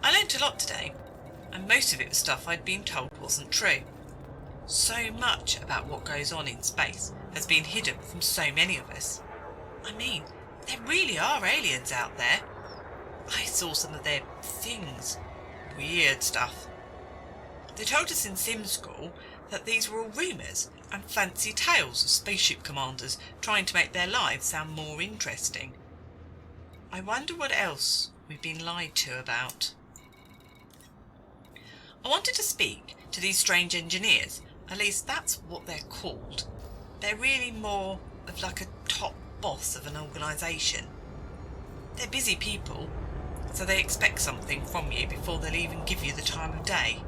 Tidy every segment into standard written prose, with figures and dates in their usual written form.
I learnt a lot today, and most of it was stuff I'd been told wasn't true. So much about what goes on in space has been hidden from so many of us. I mean, there really are aliens out there. I saw some of their things. Weird stuff. They told us in sim school that these were all rumours and fancy tales of spaceship commanders trying to make their lives sound more interesting. I wonder what else we've been lied to about. I wanted to speak to these strange engineers, at least that's what they're called. They're really more of like a top boss of an organisation. They're busy people, so they expect something from you before they'll even give you the time of day.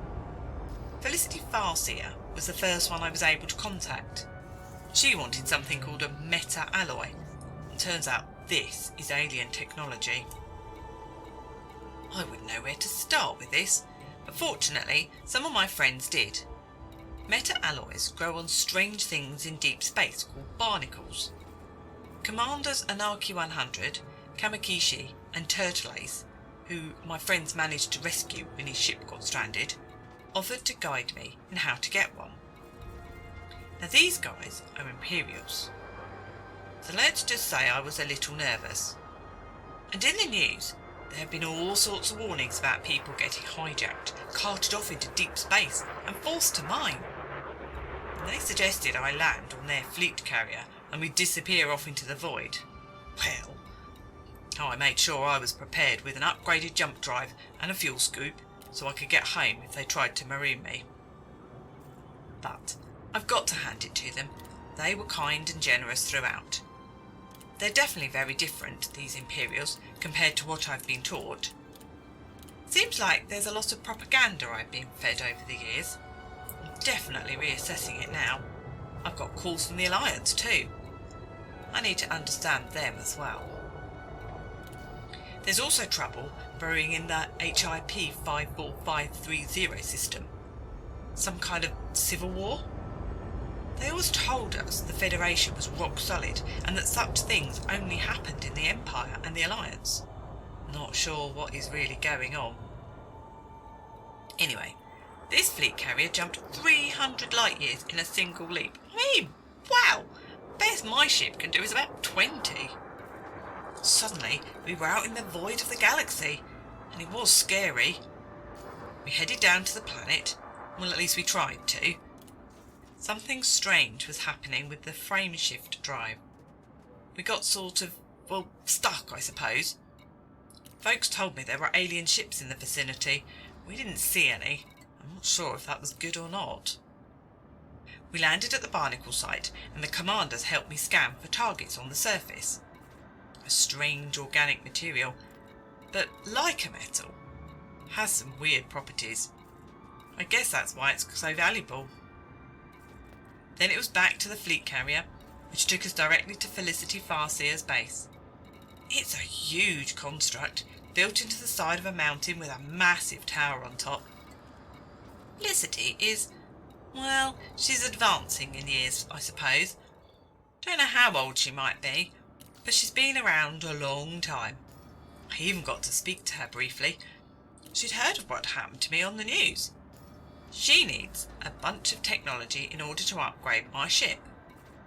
Felicity Farsia was the first one I was able to contact. She wanted something called a meta-alloy, and turns out this is alien technology. I wouldn't know where to start with this, but fortunately some of my friends did. Meta-alloys grow on strange things in deep space called barnacles. Commanders Anarchy 100, Kamakishi and Turtleace, who my friends managed to rescue when his ship got stranded, offered to guide me in how to get one. Now these guys are Imperials, so let's just say I was a little nervous. And in the news there have been all sorts of warnings about people getting hijacked, carted off into deep space and forced to mine. And they suggested I land on their fleet carrier and we disappear off into the void. Well, I made sure I was prepared with an upgraded jump drive and a fuel scoop so I could get home if they tried to maroon me. But I've got to hand it to them, they were kind and generous throughout. They're definitely very different, these Imperials, compared to what I've been taught. Seems like there's a lot of propaganda I've been fed over the years. I'm definitely reassessing it now. I've got calls from the Alliance too. I need to understand them as well. There's also trouble brewing in the HIP 54530 system. Some kind of civil war? They always told us the Federation was rock solid and that such things only happened in the Empire and the Alliance. Not sure what is really going on. Anyway, this fleet carrier jumped 300 light years in a single leap. I mean, wow! Best my ship can do is about 20. Suddenly, we were out in the void of the galaxy, and it was scary. We headed down to the planet, well at least we tried to. Something strange was happening with the frameshift drive. We got sort of, well, stuck I suppose. Folks told me there were alien ships in the vicinity. We didn't see any. I'm not sure if that was good or not. We landed at the barnacle site and the commanders helped me scan for targets on the surface. A strange organic material, but like a metal, has some weird properties. I guess that's why it's so valuable. Then it was back to the fleet carrier, which took us directly to Felicity Farseer's base. It's a huge construct, built into the side of a mountain with a massive tower on top. Felicity is, well, she's advancing in years, I suppose. Don't know how old she might be, but she's been around a long time. I even got to speak to her briefly. She'd heard of what happened to me on the news. She needs a bunch of technology in order to upgrade my ship.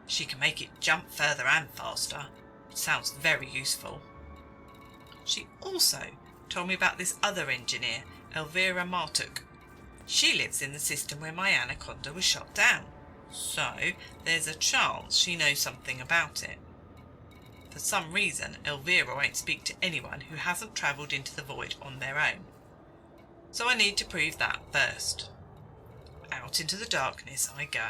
She can make it jump further and faster. Sounds very useful. She also told me about this other engineer, Elvira Martuk. She lives in the system where my Anaconda was shot down, so there's a chance she knows something about it. For some reason, Elvira won't speak to anyone who hasn't travelled into the void on their own. So I need to prove that first. Out into the darkness I go.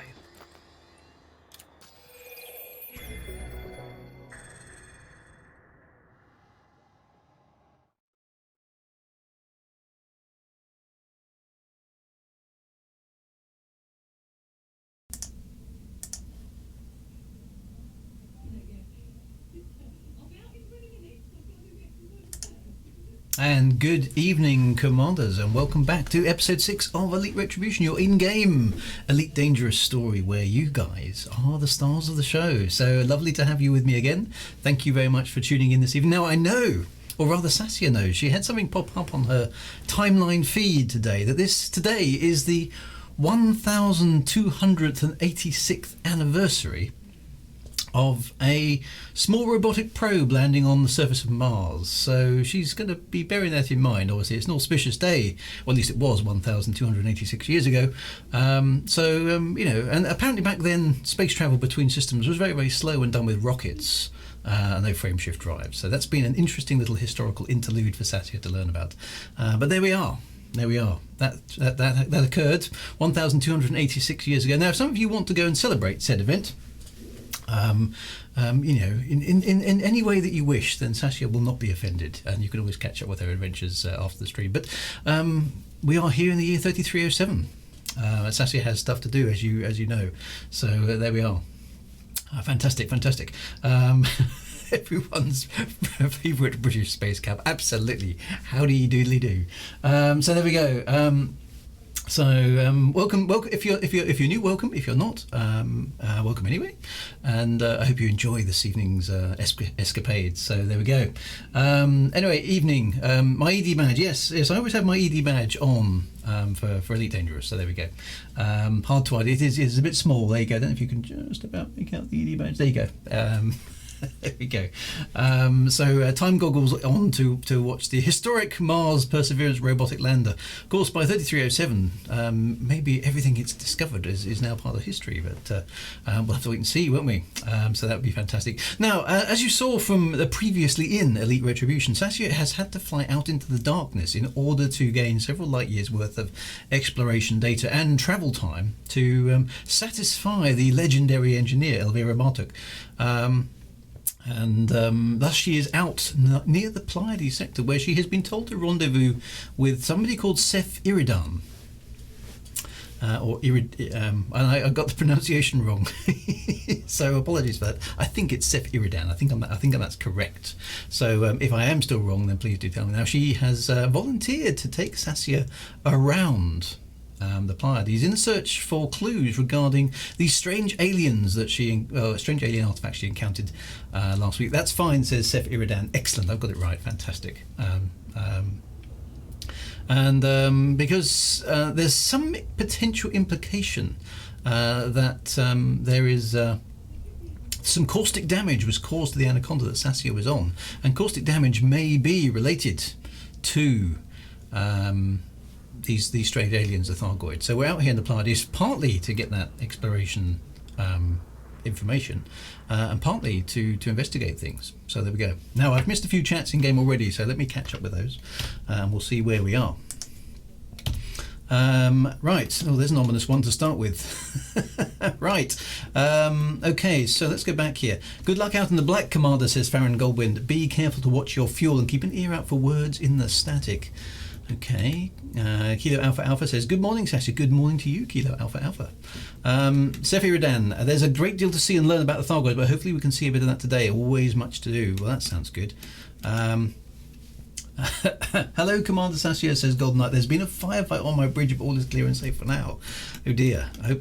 And good evening, Commanders, and welcome back to episode 6 of Elite Retribution, your in-game Elite Dangerous story where you guys are the stars of the show. So lovely to have you with me again. Thank you very much for tuning in this evening. Now I know, or rather Sassia knows, she had something pop up on her timeline feed today, that today is the 1286th anniversary of a small robotic probe landing on the surface of Mars. So she's going to be bearing that in mind. Obviously it's an auspicious day, or at least it was 1286 years ago. You know, and apparently back then space travel between systems was very, very slow and done with rockets and no frame shift drives. So that's been an interesting little historical interlude for Sassia to learn about. But there we are. There we are. That occurred 1286 years ago. Now if some of you want to go and celebrate said event, you know, in any way that you wish, then Sassia will not be offended, and you can always catch up with her adventures after the stream. But we are here in the year 3307. Sassia has stuff to do, as you know. So there we are. Fantastic. Everyone's favourite British space cap. Absolutely. Howdy doodly do. So there we go. Welcome. If you're new, welcome. If you're not, welcome anyway. And I hope you enjoy this evening's escapades. So there we go. Anyway, evening. My ED badge. Yes. I always have my ED badge on for Elite Dangerous. So there we go. Hard to hide. It is a bit small. There you go. I don't know if you can just about make out the ED badge. There you go. There we go. Time goggles on to watch the historic Mars Perseverance robotic lander. Of course, by 3307, maybe everything it's discovered is now part of history, but we'll have to wait and see, won't we? So that would be fantastic. Now, as you saw from the previously in Elite Retribution, Sassia has had to fly out into the darkness in order to gain several light years worth of exploration data and travel time to satisfy the legendary engineer Elvira Martuk. Thus she is out near the Pleiades sector, where she has been told to rendezvous with somebody called Seth Iridan. I got the pronunciation wrong, so apologies for that. I think it's Seth Iridan. I think that's correct. So if I am still wrong, then please do tell me. Now she has volunteered to take Sassia around the Pleiades in search for clues regarding these strange aliens that strange alien artifacts she encountered last week. That's fine, says Seth Iridan. Excellent, I've got it right. Fantastic. Because there's some potential implication that there is some caustic damage was caused to the Anaconda that Sassia was on, and caustic damage may be related to these strange aliens, the Thargoids. So we're out here in the Pleiades partly to get that exploration information and partly to investigate things. So there we go. Now I've missed a few chats in game already, so let me catch up with those and we'll see where we are. Right. Oh, there's an ominous one to start with. Right. Okay, so let's go back here. Good luck out in the black, Commander, says Farron Goldwind. Be careful to watch your fuel and keep an ear out for words in the static. Okay. Kilo Alpha Alpha says, good morning, Sassia. Good morning to you, Kilo Alpha Alpha. Sefi Radan, there's a great deal to see and learn about the Thargoids, but hopefully we can see a bit of that today. Always much to do. Well, that sounds good. Hello, Commander Sassia, says Golden Knight. There's been a firefight on my bridge, but all is clear and safe for now. Oh dear. I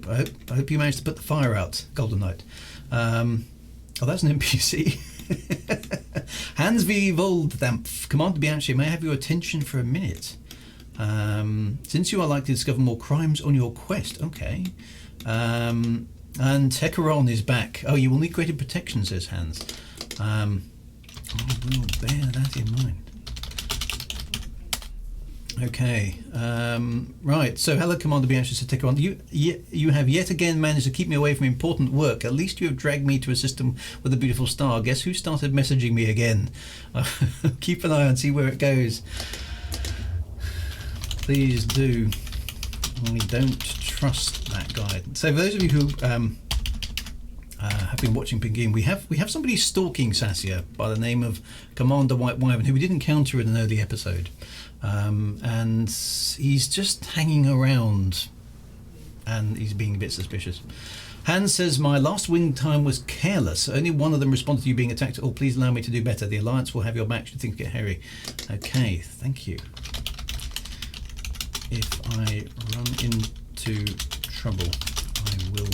hope you managed to put the fire out, Golden Knight. Oh, that's an NPC. Hans V. Volddampf, Commander Bianchi, may I have your attention for a minute? Since you are likely to discover more crimes on your quest, okay. And Hecaron is back. Oh, you will need greater protection, says Hans. I will bear that in mind. Okay, right, so hello Commander Bianchi, says Hecaron. You have yet again managed to keep me away from important work. At least you have dragged me to a system with a beautiful star. Guess who started messaging me again? Keep an eye on, see where it goes. Please do. We don't trust that guy. So for those of you who have been watching Pinguine, we have somebody stalking Sassia by the name of Commander White Wyvern, who we did encounter in an early episode. And he's just hanging around and he's being a bit suspicious. Hans says, my last wing time was careless. Only one of them responded to you being attacked. Oh, please allow me to do better. The Alliance will have your back should things get hairy. Okay, thank you. If I run into trouble, I will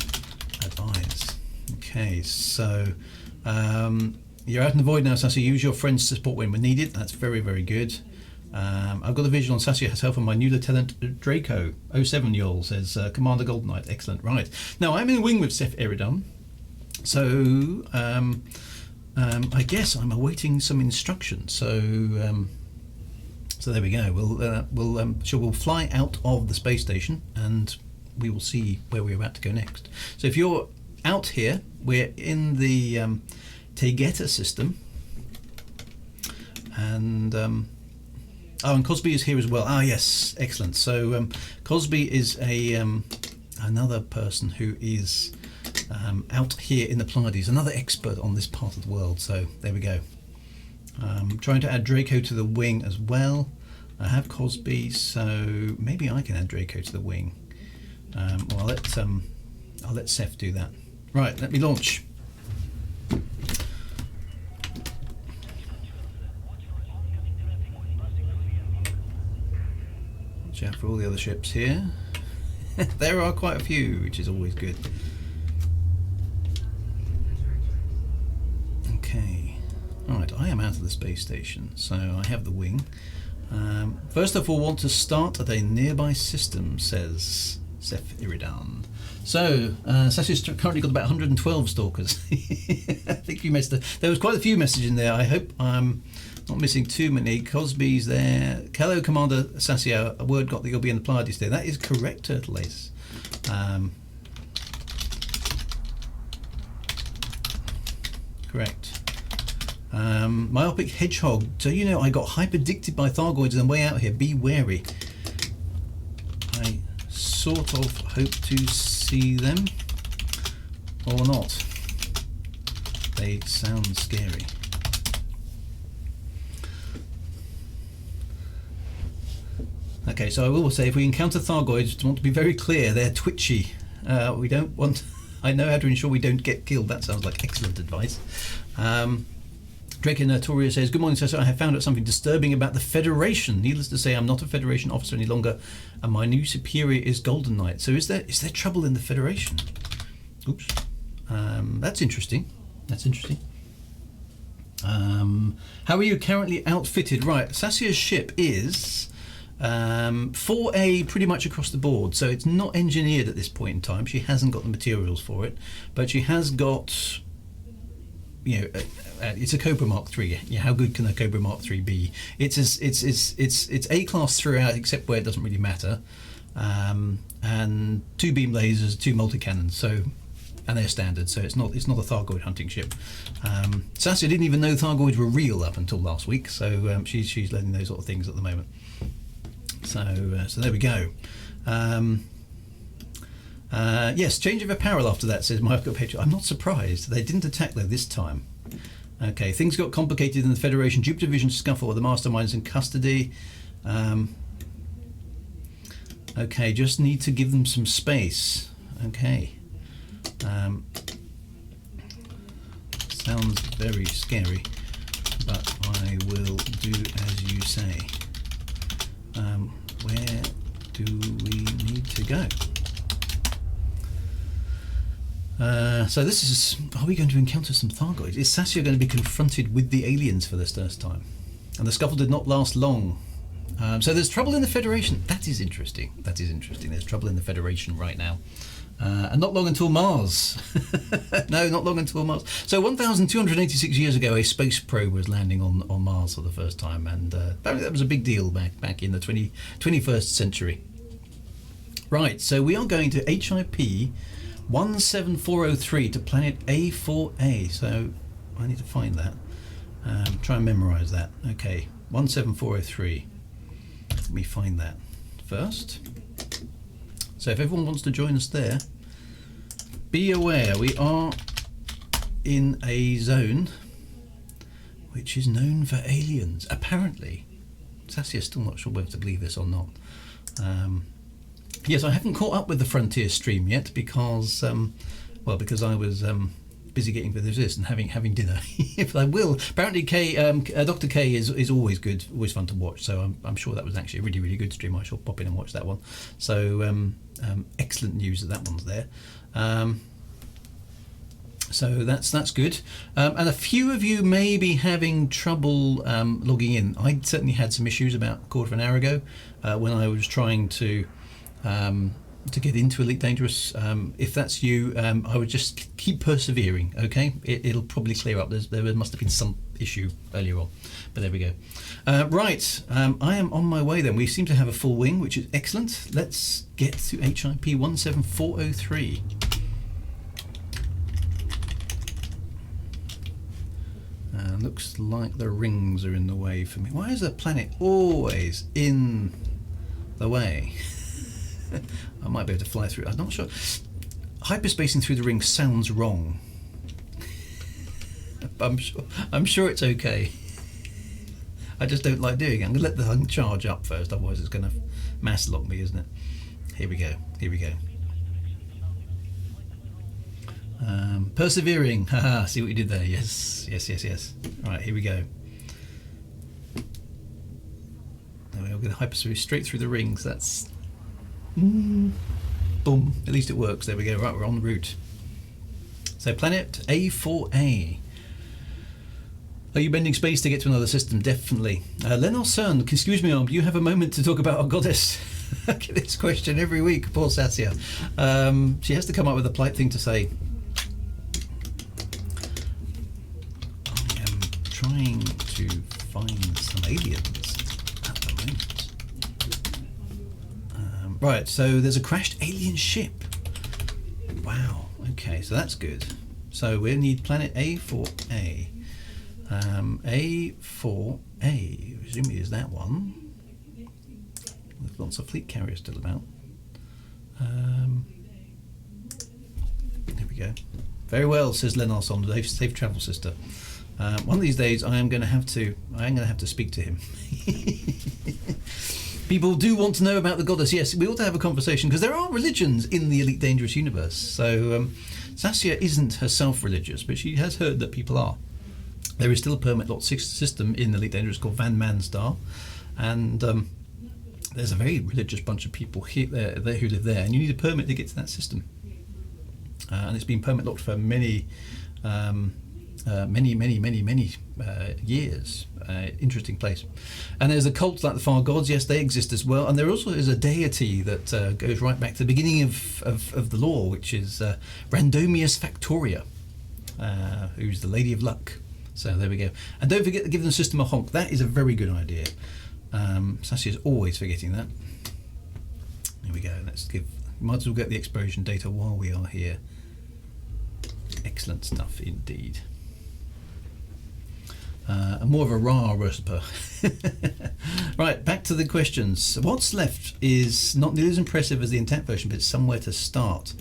advise. Okay, so you're out in the void now, Sassia. Use your friends to support when needed. That's very, very good. I've got a visual on Sassia herself and my new Lieutenant Draco. 07-year-old says Commander Golden Knight. Excellent. Right. Now I'm in the wing with Seth Eridan. So I guess I'm awaiting some instruction. So there we go. We'll fly out of the space station and we will see where we're about to go next. So if you're out here, we're in the Tegeta system. And and Cosby is here as well. Ah, yes, excellent. So Cosby is another person who is out here in the Pleiades, another expert on this part of the world. So there we go. Trying to add Draco to the wing as well. I have Cosby, so maybe I can add Draco to the wing. Well, I'll let Seth do that. Right, let me launch. Watch out for all the other ships here. There are quite a few, which is always good. Okay. Alright, I am out of the space station, so I have the wing. First of all, want to start at a nearby system, says Seth Iridan. So, Sassia's currently got about 112 stalkers. I think you missed there was quite a few messages in there. I hope I'm not missing too many. Cosby's there. Hello, Commander Sassia. A word got that you'll be in the Pleiades there. That is correct, Turtle Ace. Correct. Myopic Hedgehog. So you know I got hyper-addicted by Thargoids on the way out here. Be wary. I sort of hope to see them or not. They sound scary. Okay, so I will say if we encounter Thargoids, we want to be very clear. They're twitchy. We don't want... I know how to ensure we don't get killed. That sounds like excellent advice. Drake Notoria says, good morning, Sassia. I have found out something disturbing about the Federation. Needless to say, I'm not a Federation officer any longer, and my new superior is Golden Knight. So is there trouble in the Federation? Oops. That's interesting. That's interesting. How are you currently outfitted? Right, Sassia's ship is 4A pretty much across the board. So it's not engineered at this point in time. She hasn't got the materials for it, but she has got... You know, it's a Cobra Mark III. Yeah, how good can a Cobra Mark III be? It's A class throughout, except where it doesn't really matter. And 2 beam lasers, 2 multi cannons. So, and they're standard. So it's not a Thargoid hunting ship. Sassia didn't even know Thargoids were real up until last week. So she's learning those sort of things at the moment. So there we go. Yes, change of apparel after that, says Michael Petro. I'm not surprised. They didn't attack though this time. Okay, things got complicated in the Federation. Jupiter Vision scuffle with the masterminds in custody. Okay, just need to give them some space. Okay. Sounds very scary, but I will do as you say. Where do we need to go? So this is... Are we going to encounter some Thargoids? Is Sassia going to be confronted with the aliens for this first time? And the scuffle did not last long. So there's trouble in the Federation. That is interesting. That is interesting. There's trouble in the Federation right now. And not long until Mars. No, not long until Mars. So 1,286 years ago, a space probe was landing on Mars for the first time. And apparently that was a big deal back in the 21st century. Right, so we are going to HIP 17403 to planet A4A. So I need to find that. Try and memorise that. Okay, 17403. Let me find that first. So if everyone wants to join us there, be aware we are in a zone which is known for aliens. Apparently, Sassia's still not sure whether to believe this or not. Yes, I haven't caught up with the Frontier stream yet because, well, because I was busy getting through this and having dinner. If I will, apparently Dr. K is always good, always fun to watch. So I'm sure that was actually a really, really good stream. I shall pop in and watch that one. So excellent news that one's there. So that's good. And a few of you may be having trouble logging in. I certainly had some issues about a quarter of an hour ago when I was trying to get into Elite Dangerous. If that's you, I would just keep persevering, okay? It'll probably clear up. There must have been some issue earlier on, but there we go. Right, I am on my way then. We seem to have a full wing, which is excellent. Let's get to HIP 17403. Looks like the rings are in the way for me. Why is the planet always in the way? I might be able to fly through. I'm not sure. Hyperspacing through the ring sounds wrong. I'm sure it's okay. I just don't like doing it. I'm going to let the hung charge up first, otherwise it's going to mass lock me, isn't it? Here we go. Here we go. Persevering. Haha, see what you did there. Yes. Right, here we go. There we are. We're going to hyperspace straight through the rings. That's... boom. At least it works. There we go. Right, we're on route. So planet A4A. Are you bending space to get to another system? Definitely. Lenor Cern, excuse me, do you have a moment to talk about our goddess? I get this question every week. Poor Sassia. She has to come up with a polite thing to say. I am trying to find some aliens at the moment. Right, so there's a crashed alien ship. Wow, okay, so that's good. So we need planet A4A. A4A, presumably is that one. With lots of fleet carriers still about. There we go. Very well, says Lenos on the safe travel sister. One of these days I am going to have to speak to him. People do want to know about the goddess. Yes, we ought to have a conversation because there are religions in the Elite Dangerous universe. So Sassia isn't herself religious, but she has heard that people are. There is still a permit lot system in Elite Dangerous called Van Manstar, and there's a very religious bunch of people here who live there, and you need a permit to get to that system. And it's been permit locked for many years. Interesting place. And there's a cult like the Thargoids. Yes, they exist as well. And there also is a deity that goes right back to the beginning of the lore, which is Randomius Factoria, who's the Lady of Luck. So there we go. And don't forget to give the system a honk. That is a very good idea. Sassia's always forgetting that. Here we go. Let's give. Might as well get the exploration data while we are here. Excellent stuff indeed. More of a raw whisper. Right, back to the questions. What's left is not nearly as impressive as the intact version, but it's somewhere to start.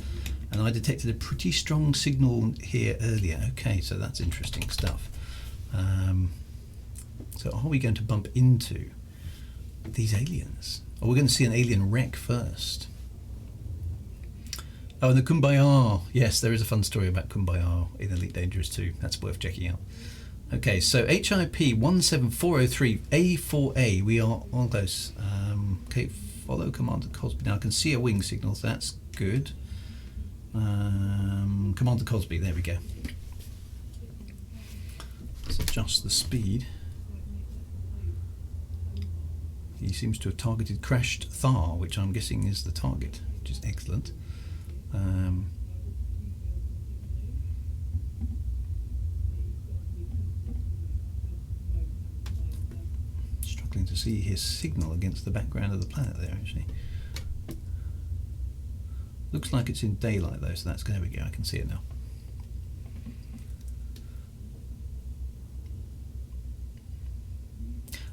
And I detected a pretty strong signal here earlier. Okay, so that's interesting stuff. So are we going to bump into these aliens? Or we're going to see an alien wreck first? Oh, and the Kumbaya. Yes, there is a fun story about Kumbaya in Elite Dangerous 2. That's worth checking out. Okay, so HIP 17403 A4A, we are on close. Okay, follow Commander Cosby. Now I can see a wing signal, so that's good. Commander Cosby, there we go. Let's adjust the speed. He seems to have targeted crashed Thar, which I'm guessing is the target, which is excellent. Struggling to see his signal against the background of the planet there, actually. Looks like it's in daylight though, so there we go, I can see it now.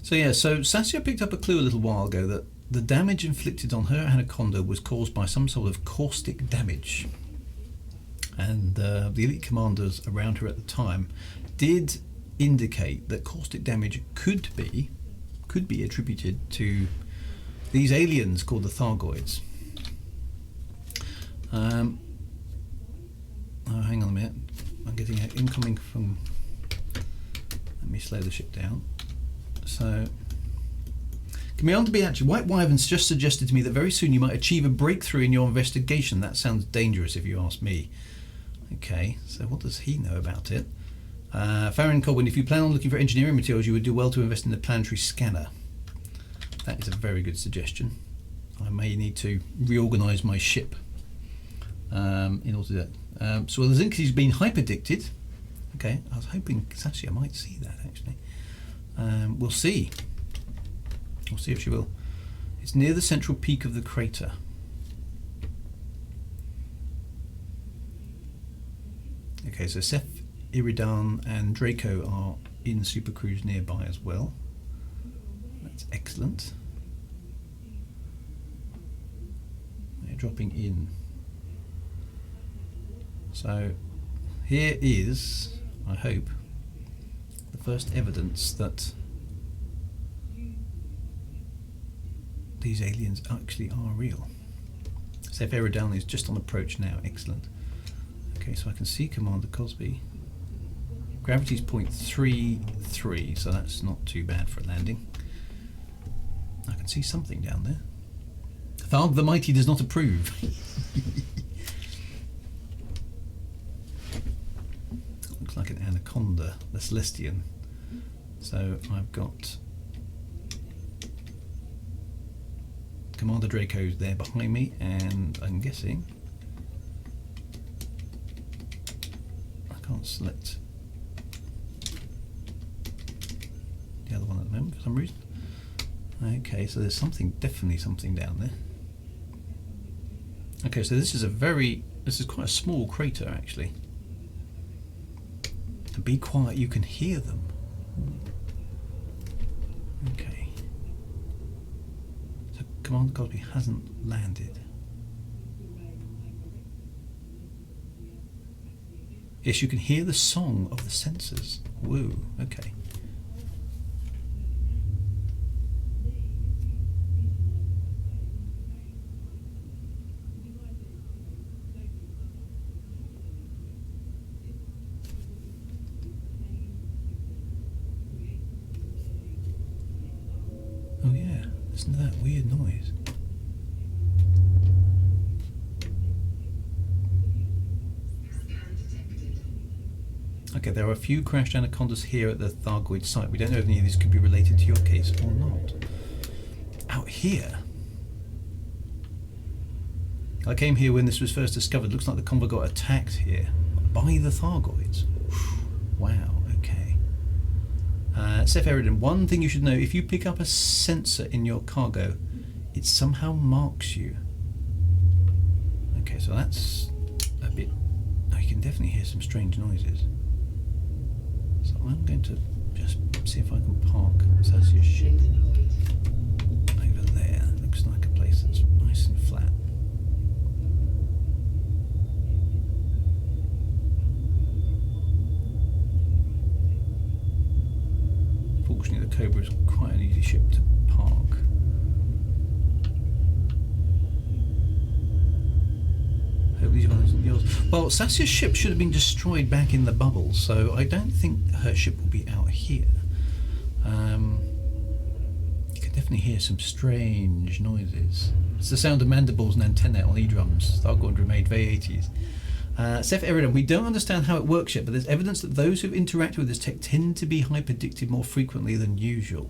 So yeah, so Sassia picked up a clue a little while ago that the damage inflicted on her Anaconda was caused by some sort of caustic damage. And the elite commanders around her at the time did indicate that caustic damage could be attributed to these aliens called the Thargoids. Oh, hang on a minute. I'm getting an incoming from... Let me slow the ship down. So... Commander Bianchi, White Wyverns just suggested to me that very soon you might achieve a breakthrough in your investigation. That sounds dangerous if you ask me. Okay, so what does he know about it? Farron Colwyn, if you plan on looking for engineering materials, you would do well to invest in the planetary scanner. That is a very good suggestion. I may need to reorganise my ship in order to do that. So Lazinski's been hyperdicted. Okay, I was hoping Sassia might see that actually. We'll see. We'll see if she will. It's near the central peak of the crater. Okay, so Seth, Iridan and Draco are in supercruise nearby as well. That's excellent. They're dropping in. So here is, I hope, the first evidence that these aliens actually are real. Seth Iridan is just on approach now. Excellent. Okay, so I can see Commander Cosby. Gravity's 0.33, so that's not too bad for a landing. I can see something down there. Tharg the Mighty does not approve. Looks like an Anaconda, the Celestian. So I've got Commander Draco's there behind me, and I'm guessing I can't select the other one at the moment for some reason. Okay, so there's definitely something down there. Okay, so this is quite a small crater actually. And be quiet, you can hear them. Okay. So Commander Cosby hasn't landed. Yes, you can hear the song of the sensors. Woo, okay. Oh yeah, listen to that weird noise. Okay, there are a few crashed Anacondas here at the Thargoid site. We don't know if any of these could be related to your case or not. Out here? I came here when this was first discovered. Looks like the convoy got attacked here by the Thargoids. Wow, okay. Seth Eridan, one thing you should know, if you pick up a sensor in your cargo, it somehow marks you. Okay, so that's a bit... Oh, you can definitely hear some strange noises. So I'm going to just See if I can park Sassia's ship over there. Looks like a place that's nice and flat. Fortunately, the Cobra is quite an easy ship to park. Hope these ones aren't yours. Well, Sassia's ship should have been destroyed back in the bubble, so I don't think her ship will be out here. You can definitely hear some strange noises. It's the sound of mandibles and antennae on E-drums. Thargoid remade V80s. Seth Eridan, we don't understand how it works yet, but there's evidence that those who've interacted with this tech tend to be hyperdicted more frequently than usual.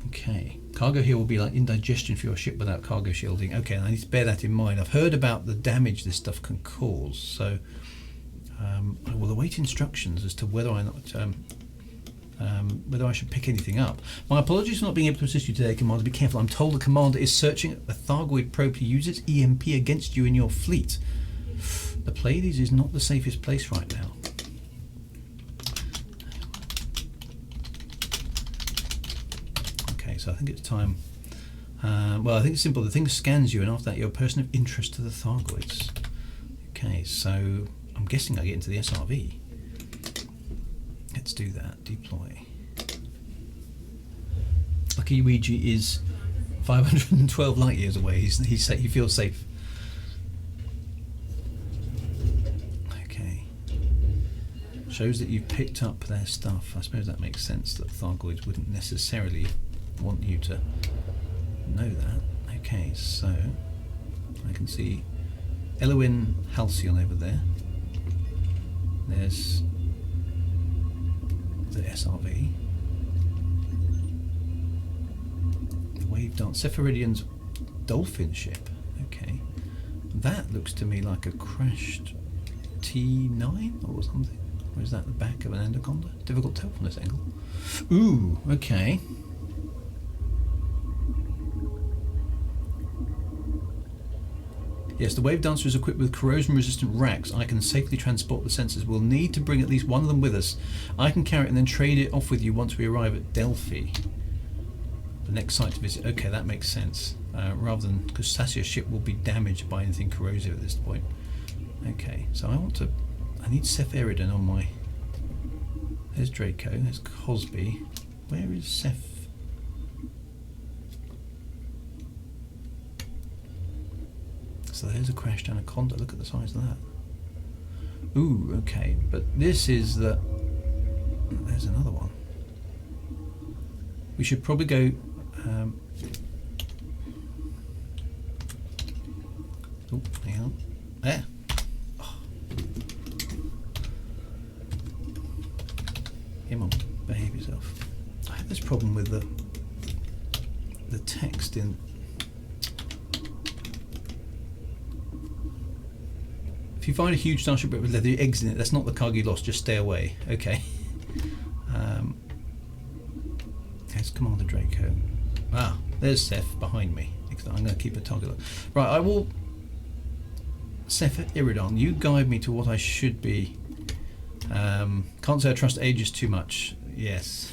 Okay. Cargo here will be like indigestion for your ship without cargo shielding. Okay, I need to bear that in mind. I've heard about the damage this stuff can cause, so I will await instructions as to whether I should pick anything up. My apologies for not being able to assist you today, Commander. Be careful. I'm told the Commander is searching a Thargoid probe to use its EMP against you in your fleet. The Pleiades is not the safest place right now. Okay, so I think it's time. Well, I think it's simple. The thing scans you, and after that, you're a person of interest to the Thargoids. Okay, so I'm guessing I get into the SRV. Let's do that. Deploy. Lucky Luigi is 512 light years away. He feels safe. Okay. Shows that you've picked up their stuff. I suppose that makes sense that Thargoids wouldn't necessarily want you to know that. Okay, so I can see Elowin Halcyon over there. There's the SRV. The Wave Dance. Sephiridian's dolphin ship. Okay. That looks to me like a crashed T9 or something. Or is that the back of an Anaconda? Difficult to tell from this angle. Ooh, okay. Yes, the Wave Dancer is equipped with corrosion-resistant racks. I can safely transport the sensors. We'll need to bring at least one of them with us. I can carry it and then trade it off with you once we arrive at Delphi. The next site to visit. Okay, that makes sense. Rather than... because Sassia's ship will be damaged by anything corrosive at this point. Okay, so I need Seth Eridan on my... There's Draco, there's Cosby. Where is Seth? So there's a crashed Anaconda. Look at the size of that. Ooh, okay. But this is the... There's another one. We should probably go... Oh, hang on. There. Oh. Come on, behave yourself. I have this problem with the text in... If you find a huge starship with leather eggs in it, that's not the cargo you lost, just stay away. Okay. There's Commander Draco. Ah, there's Seth behind me. I'm going to keep a target look. Right, I will... Seth Eridan, you guide me to what I should be. Can't say I trust Aegis too much. Yes.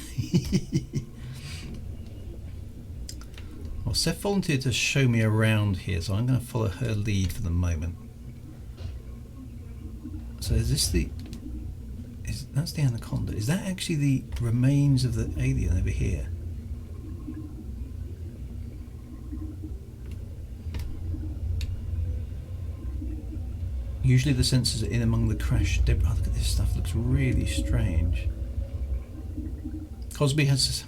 Well, Seth volunteered to show me around here, so I'm going to follow her lead for the moment. So is this the... that's the Anaconda. Is that actually the remains of the alien over here? Usually the sensors are in among the crash debris. Oh, look at this stuff. Looks really strange. Cosby has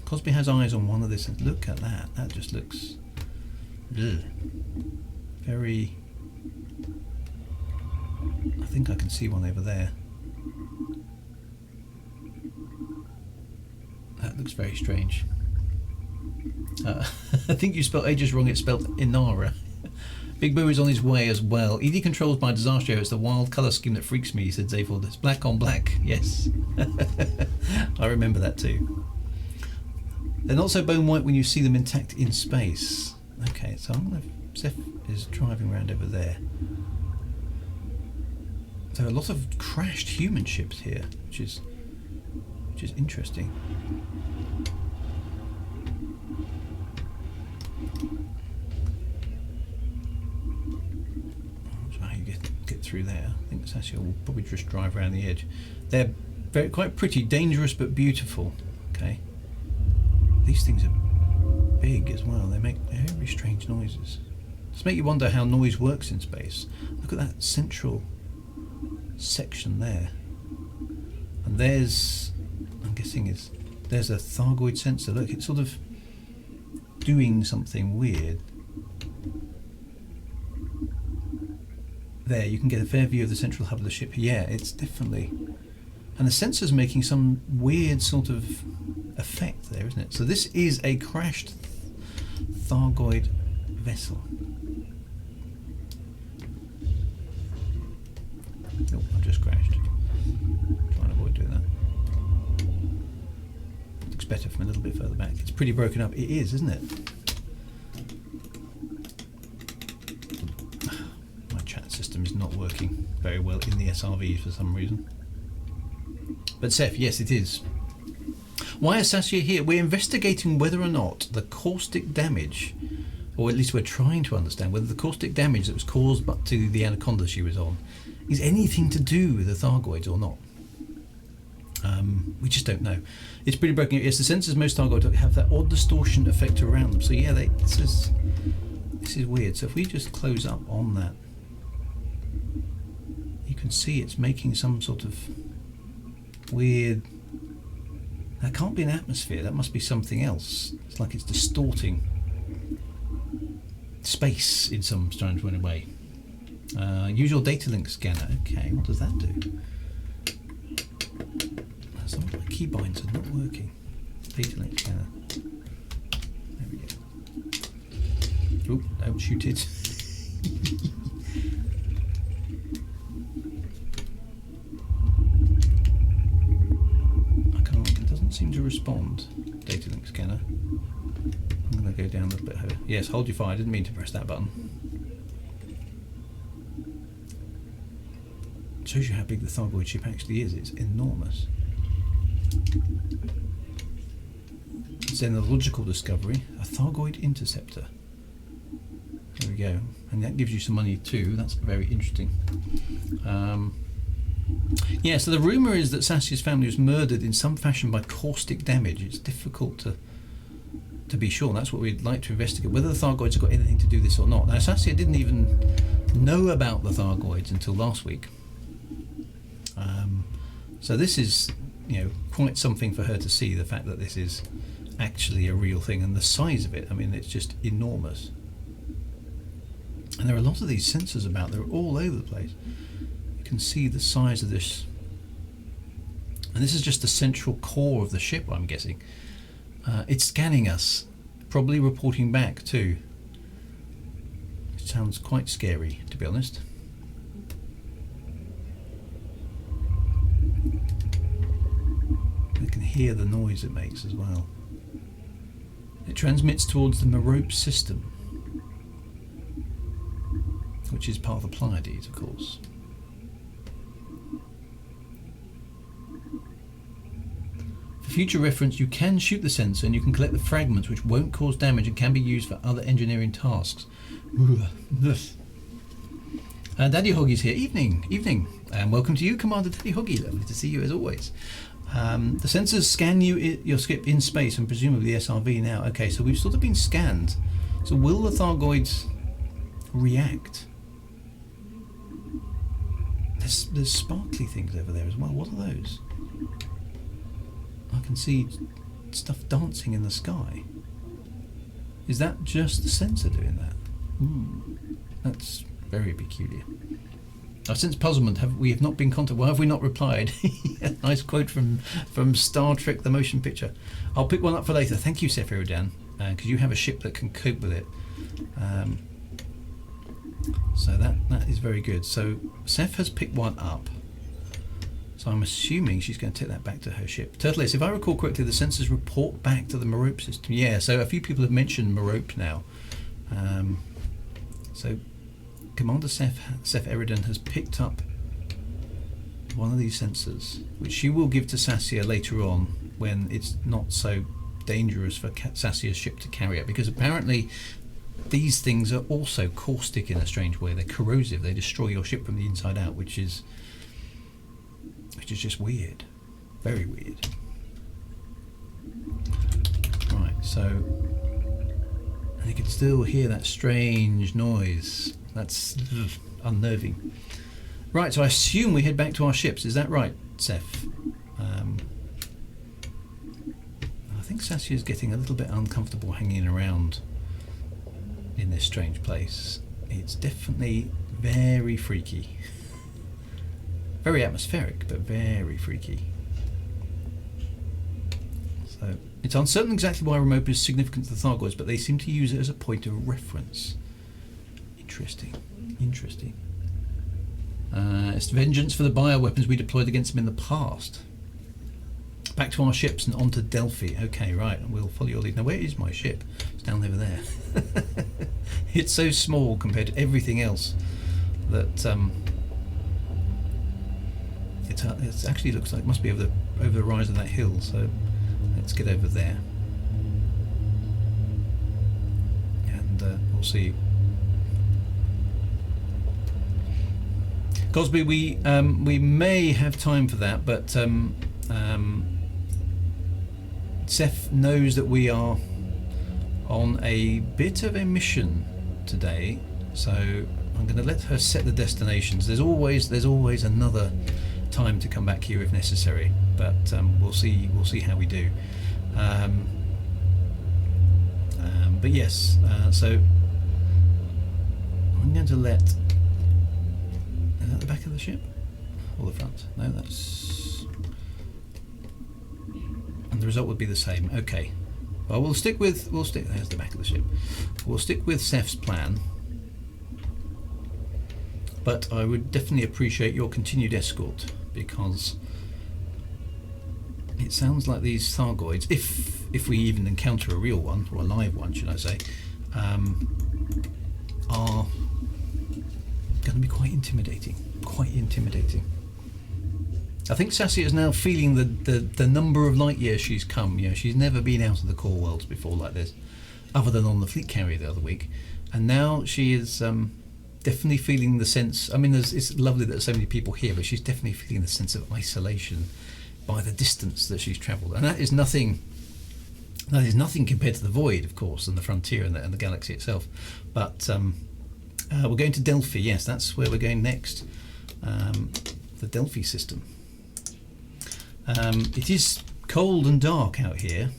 eyes on one of this. Look at that. That just looks... ugh. Very... I think I can see one over there. That looks very strange. I think you spelled Aegis wrong. It's spelled Inara. Big Boo is on his way as well. ED controls by Disaster. It's the wild colour scheme that freaks me, said Zayford. It's black on black. Yes. I remember that too. They're not so bone white when you see them intact in space. Okay, so I'm going to... Seth is driving around over there. So a lot of crashed human ships here, which is which is interesting. So how you get through there? I think Sassia will probably just drive around the edge. They're quite pretty, dangerous but beautiful. Okay. These things are big as well. They make very strange noises. Just make you wonder how noise works in space. Look at that central section there. And there's, I'm guessing there's a Thargoid sensor. Look, it's sort of doing something weird. There, you can get a fair view of the central hub of the ship. Yeah, it's definitely... And the sensor's making some weird sort of effect there, isn't it? So this is a crashed Thargoid vessel. Oh, I've just crashed. Trying to avoid doing that. Looks better from a little bit further back. It's pretty broken up. It is, isn't it? My chat system is not working very well in the SRV for some reason. But Seth, yes it is. Why is Sassia here? We're investigating whether or not the caustic damage, or at least we're trying to understand whether the caustic damage that was caused to the Anaconda she was on is anything to do with the Thargoids or not. We just don't know. It's pretty broken. Yes, the sensors most Thargoids have that odd distortion effect around them. So yeah, this is weird. So if we just close up on that, you can see it's making some sort of weird... That can't be an atmosphere, that must be something else. It's like it's distorting space in some strange way. Usual data link scanner. Okay, what does that do? Some of my keybinds are not working. Data link scanner. There we go. Oop, don't shoot it. Seem to respond. Data link scanner. I'm going to go down a little bit here. Yes, hold your fire. I didn't mean to press that button. It shows you how big the Thargoid ship actually is. It's enormous. Xenological discovery. A Thargoid interceptor. There we go. And that gives you some money too. That's very interesting. Yeah, so the rumour is that Sassia's family was murdered in some fashion by caustic damage. It's difficult to be sure. That's what we'd like to investigate, whether the Thargoids have got anything to do with this or not. Now, Sassia didn't even know about the Thargoids until last week. So this is, quite something for her to see, the fact that this is actually a real thing, and the size of it, I mean, it's just enormous. And there are a lot of these sensors about. They're all over the place. Can see the size of this, and this is just the central core of the ship, I'm guessing. It's scanning us, probably reporting back too. It sounds quite scary, to be honest. You can hear the noise it makes as well. It transmits towards the Merope system, which is part of the Pleiades, of course. For future reference, you can shoot the sensor and you can collect the fragments, which won't cause damage and can be used for other engineering tasks. Daddy Hoggy's here. Evening, and welcome to you, Commander Daddy Hoggy. Lovely to see you as always. The sensors scan your ship in space and presumably the SRV now. Okay, so we've sort of been scanned. So will the Thargoids react? There's sparkly things over there as well. What are those? I can see stuff dancing in the sky. Is that just the sensor doing that? That's very peculiar. Since puzzlement, we have not been contacted. Why have we not replied? Nice quote from Star Trek: The Motion Picture. I'll pick one up for later. Thank you, Sephirodan, because you have a ship that can cope with it. So that is very good. So Seth has picked one up. So I'm assuming she's going to take that back to her ship. Turtles, if I recall correctly, the sensors report back to the Merope system. Yeah, so a few people have mentioned Merope now. So Commander Seth Eridan has picked up one of these sensors, which she will give to Sassia later on when it's not so dangerous for Sassia's ship to carry it, because apparently these things are also caustic in a strange way. They're corrosive. They destroy your ship from the inside out, which is just weird. Very weird. Right, so... and you can still hear that strange noise. That's unnerving. Right, so I assume we head back to our ships. Is that right, Seth? I think Sassia's getting a little bit uncomfortable hanging around in this strange place. It's definitely very freaky. Very atmospheric, but very freaky. So it's uncertain exactly why Remopa is significant to the Thargoids, but they seem to use it as a point of reference. Interesting. Interesting. It's vengeance for the bioweapons we deployed against them in the past. Back to our ships and on to Delphi. Okay, right, we'll follow your lead. Now, where is my ship? It's down over there. It's so small compared to everything else that it actually looks like it must be over the rise of that hill. So let's get over there, and we'll see. Cosby, we may have time for that, but Seth knows that we are on a bit of a mission today, so I'm going to let her set the destinations. There's always another time to come back here if necessary, but we'll see how we do. But yes, so I'm going to let. Is that the back of the ship or the front? No, that's. And the result would be the same. Okay. Well, we'll stick. There's the back of the ship. We'll stick with Seth's plan. But I would definitely appreciate your continued escort, because it sounds like these Thargoids, if we even encounter a real one, or a live one, should I say, are going to be quite intimidating. Quite intimidating. I think Sassia is now feeling the number of light years she's come. You know, she's never been out of the core worlds before like this, other than on the fleet carrier the other week, and now she is definitely feeling the sense. I mean, it's lovely that there's so many people here, but she's definitely feeling the sense of isolation by the distance that she's travelled, and that is nothing. That is nothing compared to the void, of course, and the frontier and the galaxy itself. But we're going to Delphi. Yes, that's where we're going next. The Delphi system. It is cold and dark out here.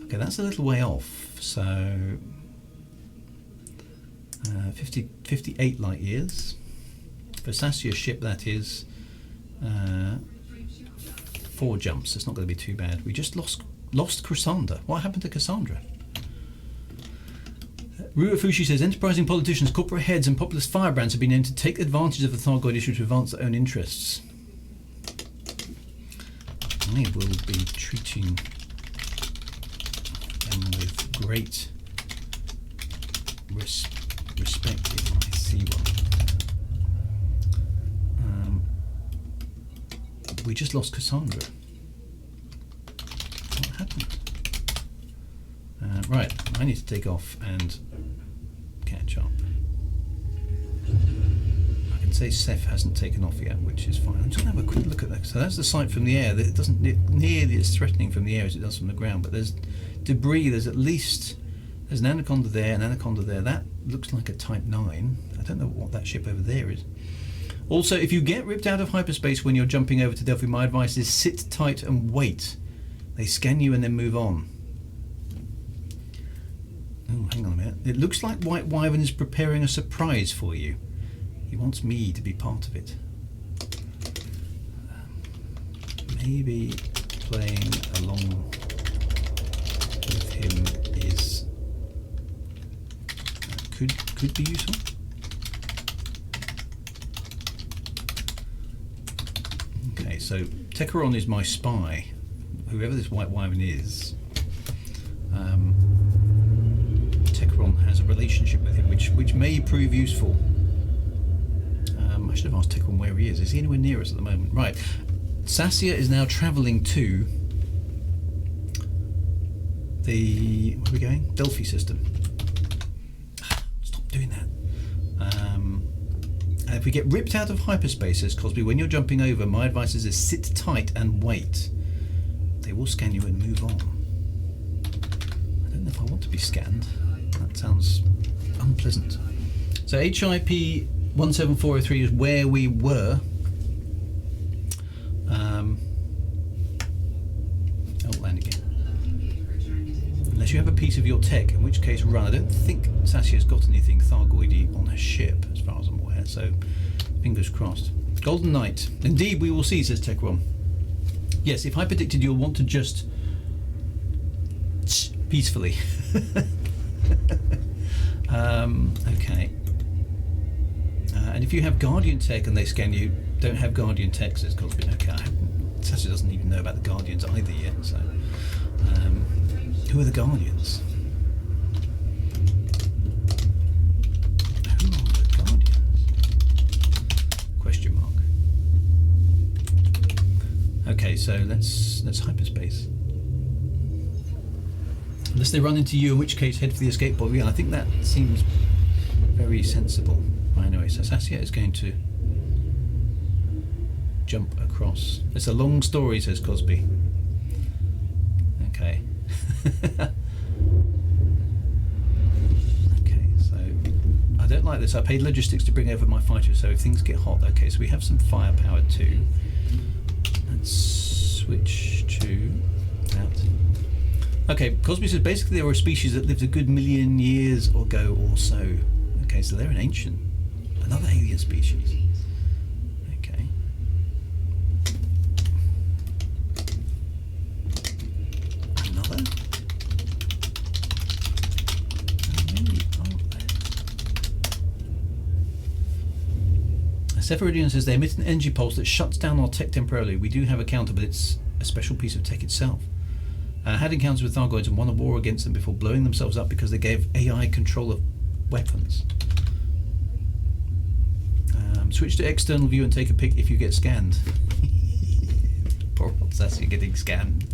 Okay, that's a little way off. So 58 light years. For Sassia's ship, that is 4 jumps. It's not going to be too bad. We just lost Cassandra. What happened to Cassandra? Ruafushi says, enterprising politicians, corporate heads and populist firebrands have been known to take advantage of the Thargoid issue to advance their own interests. I will be treating them with great respect if I see one. We just lost Cassandra. What happened? Right, I need to take off and catch up. I can say Seth hasn't taken off yet, which is fine. I'm just going to have a quick look at that. So that's the sight from the air. It doesn't nearly as threatening from the air as it does from the ground, but there's debris. There's an Anaconda there, an Anaconda there. That looks like a Type 9. I don't know what that ship over there is. Also, if you get ripped out of hyperspace when you're jumping over to Delphi, my advice is sit tight and wait. They scan you and then move on. Oh, hang on a minute. It looks like White Wyvern is preparing a surprise for you. He wants me to be part of it. Maybe playing along with him is could be useful. Okay, so Techeron is my spy. Whoever this White Wyvern is, Techeron has a relationship with him, which may prove useful. I should have asked Tickle where he is. Is he anywhere near us at the moment? Right. Sassia is now travelling to the... where are we going? Delphi system. Stop doing that. And if we get ripped out of hyperspace, says Cosby, when you're jumping over, my advice is sit tight and wait. They will scan you and move on. I don't know if I want to be scanned. That sounds unpleasant. So HIP 17403 is where we were. I'll land again. Unless you have a piece of your tech, in which case run. I don't think Sassia's got anything Thargoidy on her ship, as far as I'm aware, so fingers crossed. Golden Knight. Indeed, we will see, says Techron. Yes, if I predicted you'll want to just... peacefully. Okay. And if you have Guardian tech and they scan you, don't have Guardian tech, says Cosby. Okay, Sassia doesn't even know about the Guardians either yet, so... who are the Guardians? Who are the Guardians? Question mark. Okay, so let's hyperspace. Unless they run into you, in which case head for the escape pod. Yeah, I think that seems very sensible. Right, anyway, so Sassia is going to jump across. It's a long story, says Cosby. Okay. Okay, so I don't like this. I paid logistics to bring over my fighter, so if things get hot. Okay, so we have some firepower too. Let's switch to that. Okay, Cosby says basically there were a species that lived a good million years ago or so. Okay, so they're another alien species. Okay. Another? How many are there? Sephiridian says they emit an energy pulse that shuts down our tech temporarily. We do have a counter, but it's a special piece of tech itself. Had encounters with Thargoids and won a war against them before blowing themselves up because they gave AI control of weapons. Switch to external view and take a pic if you get scanned. Poor old Sassia getting scanned.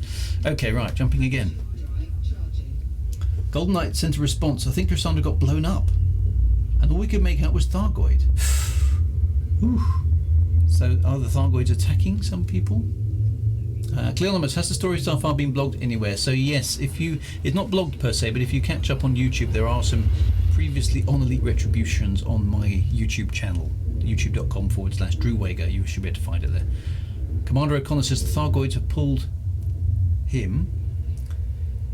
Okay, right, jumping again. Golden Knight sent a response. I think Cassandra got blown up. And all we could make out was Thargoid. Whew. So are the Thargoids attacking some people? Cleonomus, has the story so far been blogged anywhere? So yes, it's not blogged per se, but if you catch up on YouTube, there are some previously on Elite Retributions on my YouTube channel, youtube.com/Drew Wager. You should be able to find it there. Commander O'Connor says the Thargoids have pulled him.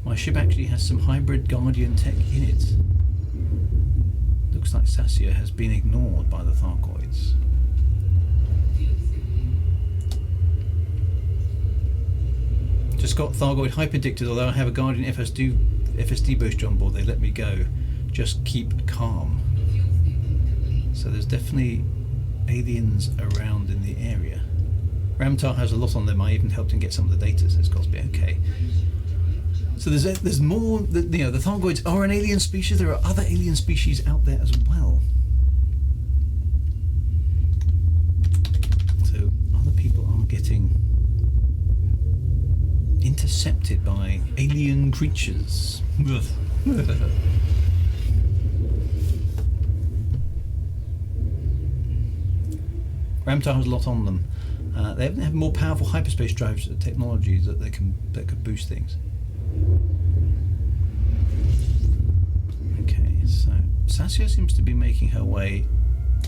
My ship actually has some hybrid Guardian tech in it. Looks like Sassia has been ignored by the Thargoids. Just got Thargoid hyperdicted, although I have a Guardian FSD booster on board, they let me go. Just keep calm. So there's definitely aliens around in the area. Ramtar has a lot on them. I even helped him get some of the data, says Cosby. Okay. So there's more. The Thargoids are an alien species. There are other alien species out there as well. So other people are getting intercepted by alien creatures. Ramtar has a lot on them. They have more powerful hyperspace drives technologies that could boost things. Okay, so Sassia seems to be making her way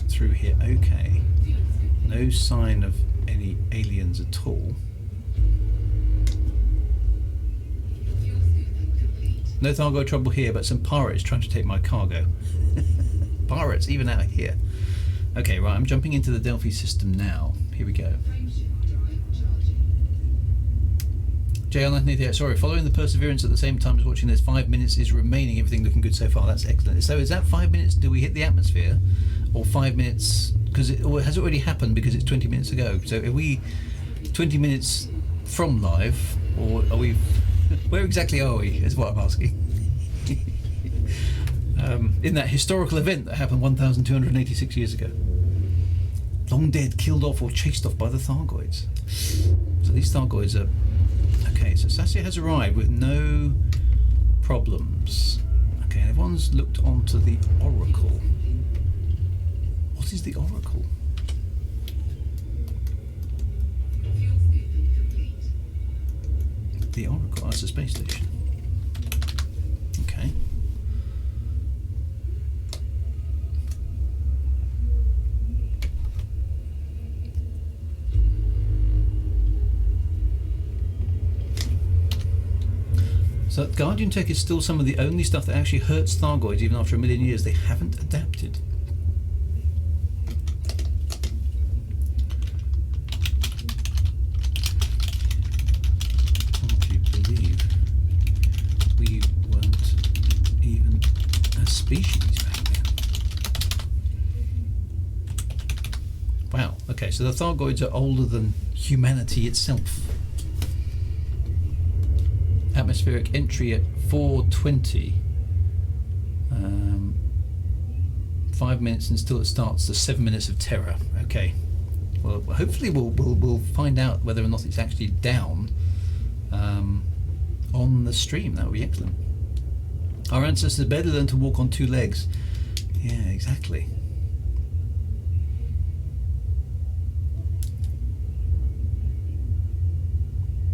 through here. Okay, no sign of any aliens at all. No Thargo trouble here, but some pirates trying to take my cargo. Pirates, even out here. Okay, right, I'm jumping into the Delphi system now. Here we go. JL1988, sorry, following the Perseverance at the same time as watching this, 5 minutes is remaining. Everything looking good so far. That's excellent. So is that 5 minutes? Do we hit the atmosphere? Or 5 minutes? Because it has already happened because it's 20 minutes ago. So are we 20 minutes from live? Or are we... Where exactly are we, is what I'm asking. In that historical event that happened 1,286 years ago. long dead, killed off or chased off by the Thargoids. So these Thargoids are... Okay, so Sassia has arrived with no problems. Okay, everyone's looked onto the Oracle. What is the Oracle? The Oracle, that's a space station. Okay. So Guardian Tech is still some of the only stuff that actually hurts Thargoids even after 1,000,000 years. They haven't adapted. Can't you believe we weren't even a species back then? Wow, okay, so the Thargoids are older than humanity itself. Atmospheric entry at 4:20. 5 minutes and still it starts the 7 minutes of terror. Okay. Well, hopefully we'll find out whether or not it's actually down on the stream. That would be excellent. Our ancestors barely learned to walk on 2 legs. Yeah, exactly.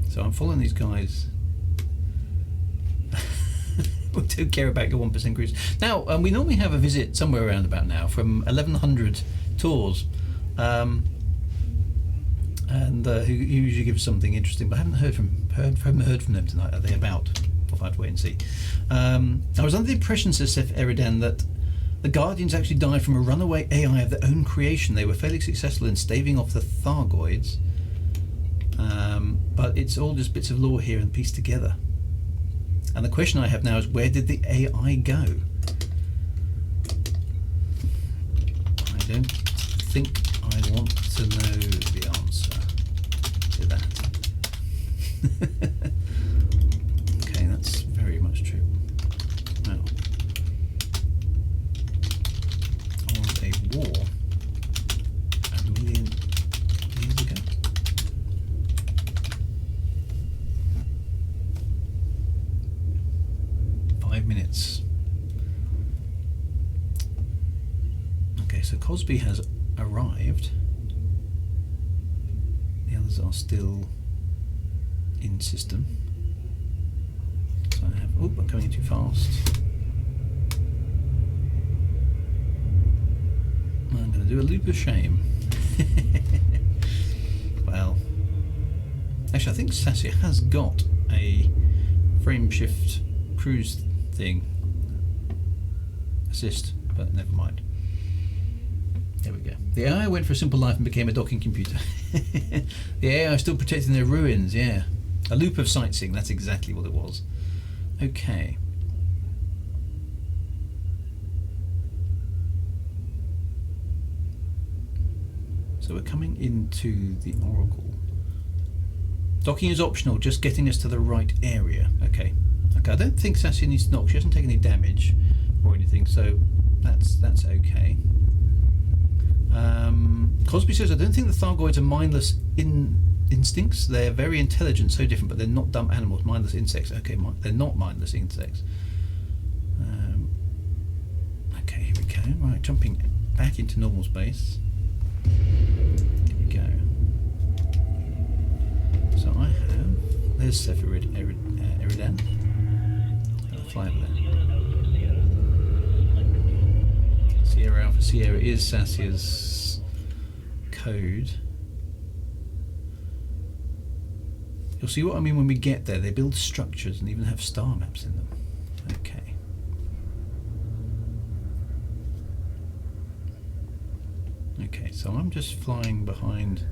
So I'm following these guys. We don't care about your 1% cruise. Now, we normally have a visit somewhere around about now from 1100 tours, and who usually give us something interesting, but I haven't heard from them tonight. Are they about? We'll have to wait and see. I was under the impression, says Seth Eridan, that the Guardians actually died from a runaway AI of their own creation. They were fairly successful in staving off the Thargoids, but it's all just bits of lore here and pieced together. And the question I have now is, where did the AI go? I don't think I want to know the answer to that. Okay, that's very much true. Well, I want a war 1,000,000 years ago. Minutes. Okay, so Cosby has arrived. The others are still in system. So I have... Oh, I'm coming in too fast. I'm going to do a loop of shame. Well, actually I think Sassia has got a frame shift cruise thing assist, but never mind. There we go. The AI went for a simple life and became a docking computer. The AI is still protecting their ruins. Yeah, a loop of sightseeing. That's exactly what it was. Okay. So we're coming into the Oracle. Docking is optional, just getting us to the right area. Okay. Okay, I don't think Sassia needs to knock. She hasn't taken any damage or anything, so that's okay. Cosby says, I don't think the Thargoids are mindless instincts. They're very intelligent, so different, but they're not dumb animals. Mindless insects. Okay, they're not mindless insects. Okay, here we go. Right, jumping back into normal space. Here we go. So I have... There's Seth Eridan. Fly over there. Sierra Alpha Sierra is Sassia's code. You'll see what I mean when we get there. They build structures and even have star maps in them. Okay. Okay, so I'm just flying behind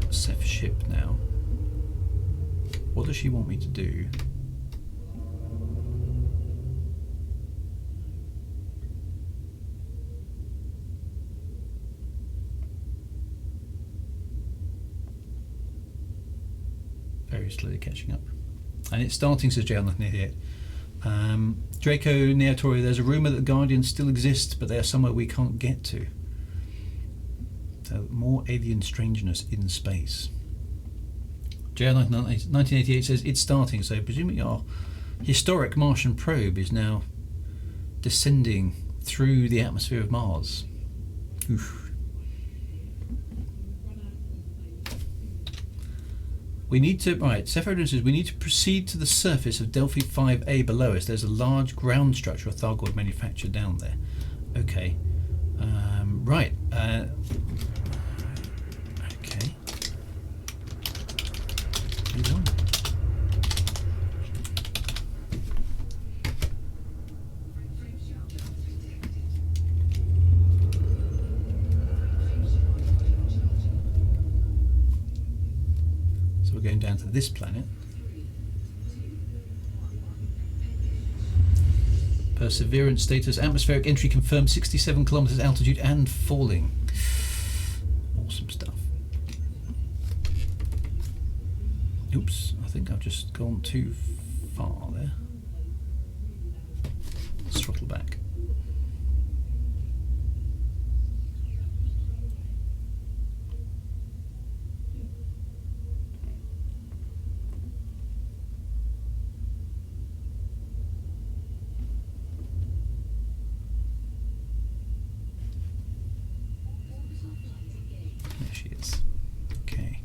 Seth's ship now. What does she want me to do? Very slowly catching up. And it's starting, says Jay, nothing here. Draco Neotori, there's a rumour that the Guardians still exist, but they are somewhere we can't get to. So more alien strangeness in space. JR1988 says it's starting, so presumably our historic Martian probe is now descending through the atmosphere of Mars. Oof. We need to, right, Sephirodin says we need to proceed to the surface of Delphi 5A below us. There's a large ground structure of Thargoid manufactured down there. Okay. Right. Okay. Lead on. So we're going down to this planet. Perseverance status, atmospheric entry confirmed, 67 kilometers altitude and falling. Awesome stuff. Oops, I think I've just gone too far there. Let's throttle back. There she is. Okay.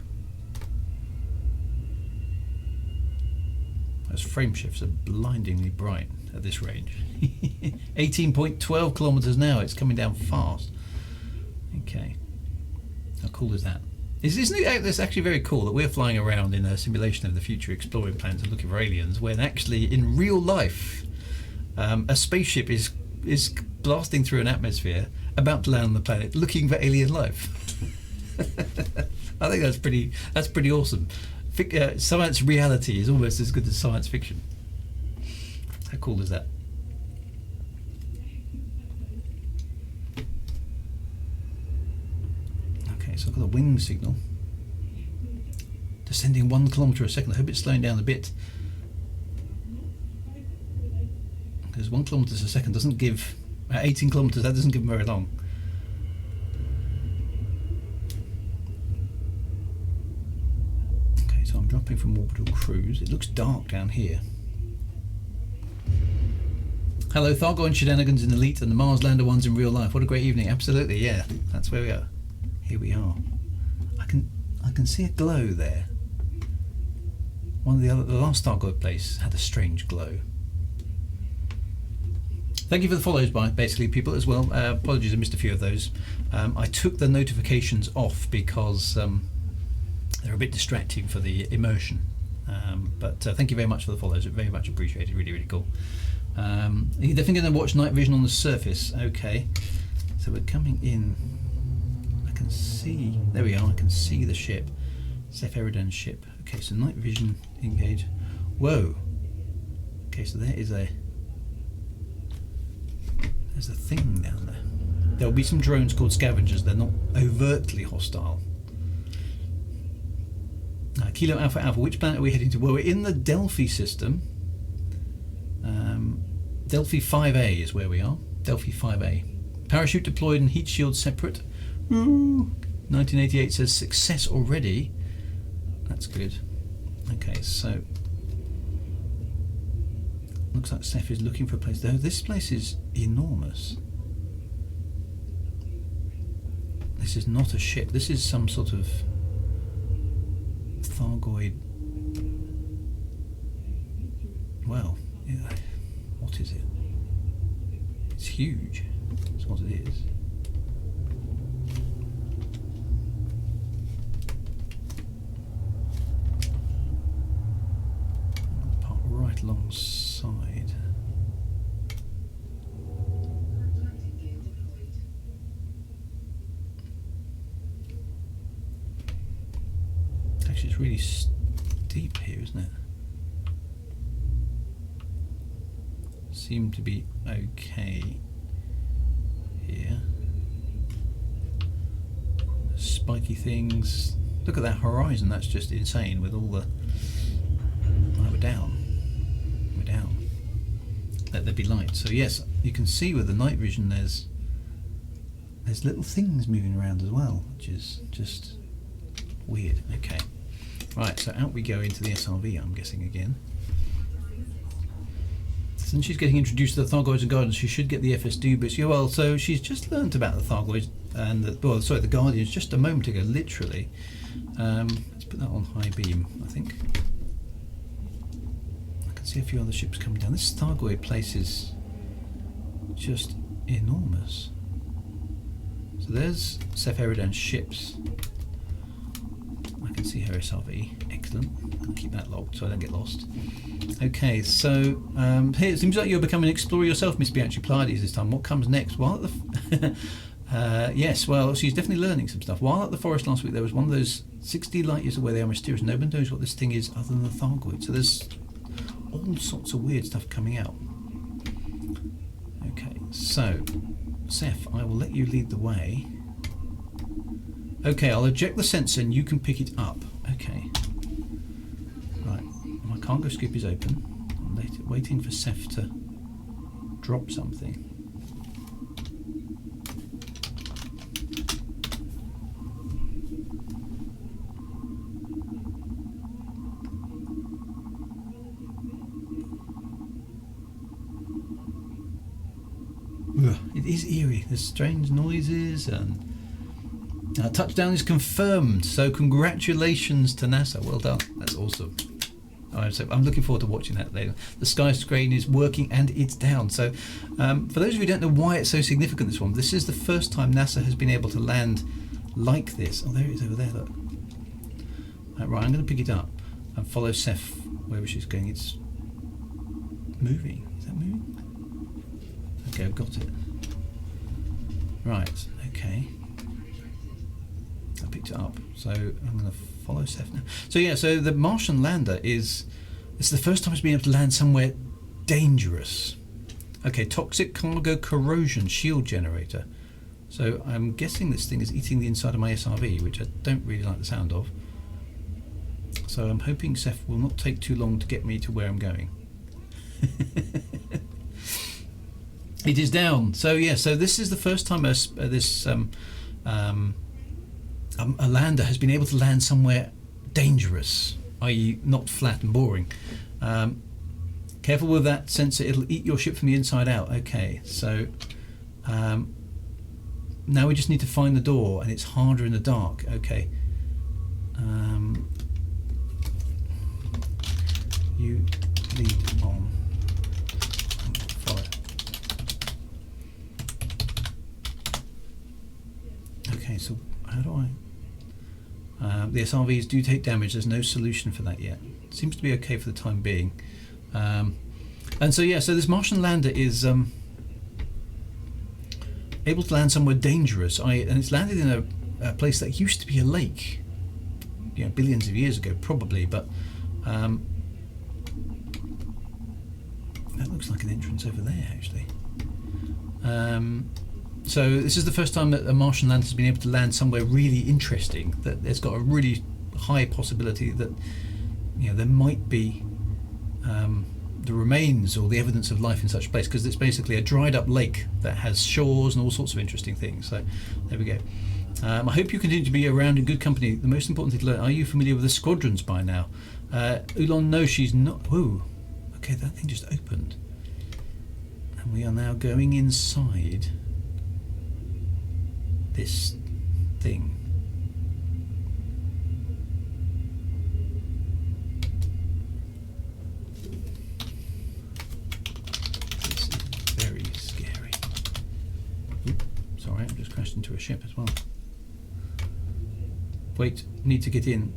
Those frame shifts are blindingly bright at this range. 18.12 kilometers now. It's coming down fast. Okay. How cool is that? Isn't it? It's actually very cool that we're flying around in a simulation of the future, exploring planets and looking for aliens, when actually in real life, a spaceship is blasting through an atmosphere, about to land on the planet, looking for alien life. I think that's pretty awesome. Science reality is almost as good as science fiction. How cool is that? Okay, so I've got a wing signal. Descending 1 kilometre a second. I hope it's slowing down a bit. Because 1 kilometre a second doesn't give... 18 kilometres, that doesn't give them very long. Okay, so I'm dropping from orbital cruise. It looks dark down here. Hello, Thargoid shenanigans in Elite and the Mars Lander ones in real life. What a great evening. Absolutely, yeah. That's where we are. Here we are. I can see a glow there. The last Thargoid place had a strange glow. Thank you for the follows, basically, people, as well. Apologies, I missed a few of those. I took the notifications off because they're a bit distracting for the immersion. But thank you very much for the follows. Very much appreciated. Really, really cool. You're definitely going to watch night vision on the surface. Okay. So we're coming in. I can see. There we are. I can see the ship. Sephirodin's ship. Okay, so night vision engage. Whoa. Okay, so there's a thing down there. There'll be some drones called scavengers. They're not overtly hostile. Kilo Alpha Alpha, which planet are we heading to? Well, we're in the Delphi system. Delphi 5A is where we are. Delphi 5A. Parachute deployed and heat shield separate. Ooh. 1988 says success already. That's good. Okay, so looks like Seth is looking for a place. Though this place is enormous. This is not a ship. This is some sort of Thargoid. Well, yeah. What is it? It's huge. That's what it is. Park right alongside. Actually, it's really steep here, isn't it? Seem to be okay here. Spiky things. Look at that horizon. That's just insane. With all the we're down. We're down. Let there be light. So yes, you can see with the night vision. There's there's little things moving around as well, which is just weird. Okay. Right, so out we go into the SRV, I'm guessing again. Since she's getting introduced to the Thargoids and Guardians, she should get the FS2 boost. Yeah, well, so she's just learnt about the Thargoids and the Guardians just a moment ago, literally. Let's put that on high beam, I think. I can see a few other ships coming down. This Thargoid place is just enormous. So there's Seth Eridan's ships. I can see her SRV. Excellent. I'll keep that locked so I don't get lost. Okay, so here it seems like you're becoming an explorer yourself, Miss Beatrice Pleiades this time. What comes next? While at the yes, well, she's definitely learning some stuff. While at the forest last week, there was one of those 60 light years away. They are mysterious. Nobody knows what this thing is other than the Thargoid. So there's all sorts of weird stuff coming out. Okay, so Seth, I will let you lead the way. Okay, I'll eject the sensor and you can pick it up. Okay. Right, my cargo scoop is open. I'm waiting for Seth to drop something. It is eerie. There's strange noises and touchdown is confirmed. So congratulations to NASA. Well done. That's awesome. I'm looking forward to watching that later. The sky screen is working and it's down. So for those of you who don't know why it's so significant, this is the first time NASA has been able to land like this. Oh, there it is over there. Look. Right, I'm going to pick it up and follow Seth wherever she's going. It's moving. Is that moving? Okay, I've got it. Right, okay. I picked it up, so I'm going to follow Seth now. So yeah, so the Martian Lander it's the first time it's been able to land somewhere dangerous. Okay, toxic cargo corrosion shield generator. So I'm guessing this thing is eating the inside of my SRV, which I don't really like the sound of. So I'm hoping Seth will not take too long to get me to where I'm going. It is down. So yeah, so this is the first time a lander has been able to land somewhere dangerous, i.e. not flat and boring. Careful with that sensor, it'll eat your ship from the inside out. Okay, so now we just need to find the door, and it's harder in the dark. Okay. You lead on. Follow. Okay, so how do I... the SRVs do take damage. There's no solution for that yet. Seems to be okay for the time being. And so yeah, so this Martian lander is able to land somewhere dangerous. And it's landed in a place that used to be a lake, billions of years ago, probably. But that looks like an entrance over there, actually. So this is the first time that a Martian lander has been able to land somewhere really interesting. That there's got a really high possibility that there might be the remains or the evidence of life in such a place, because it's basically a dried up lake that has shores and all sorts of interesting things. So there we go. I hope you continue to be around in good company. The most important thing to learn: are you familiar with the squadrons by now? Ulon, no, she's not. Whoa. Okay, that thing just opened, and we are now going inside this thing. This is very scary. Oop, sorry, I've just crashed into a ship as well. Wait, need to get in.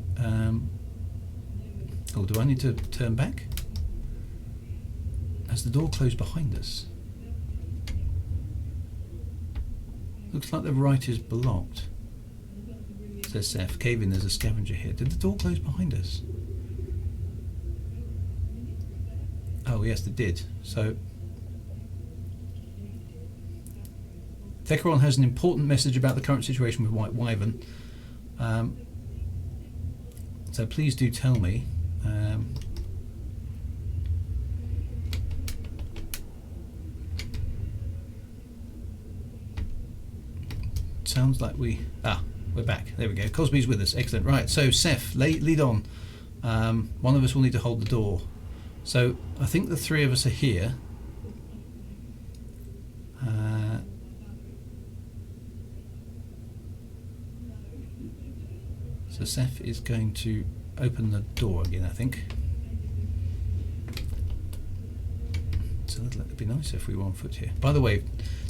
Oh, do I need to turn back? Has the door closed behind us? Looks like the right is blocked. Says Seth. Cave in, there's a scavenger here. Did the door close behind us? Oh yes, it did. So Thecaron has an important message about the current situation with White Wyvern. So please do tell me. sounds like we're back. There we go. Cosby's with us. Excellent. Right, so Seth, lead on. One of us will need to hold the door. So I think the three of us are here. So Seth is going to open the door again, I think. So it'd be nice if we were on foot here. By the way,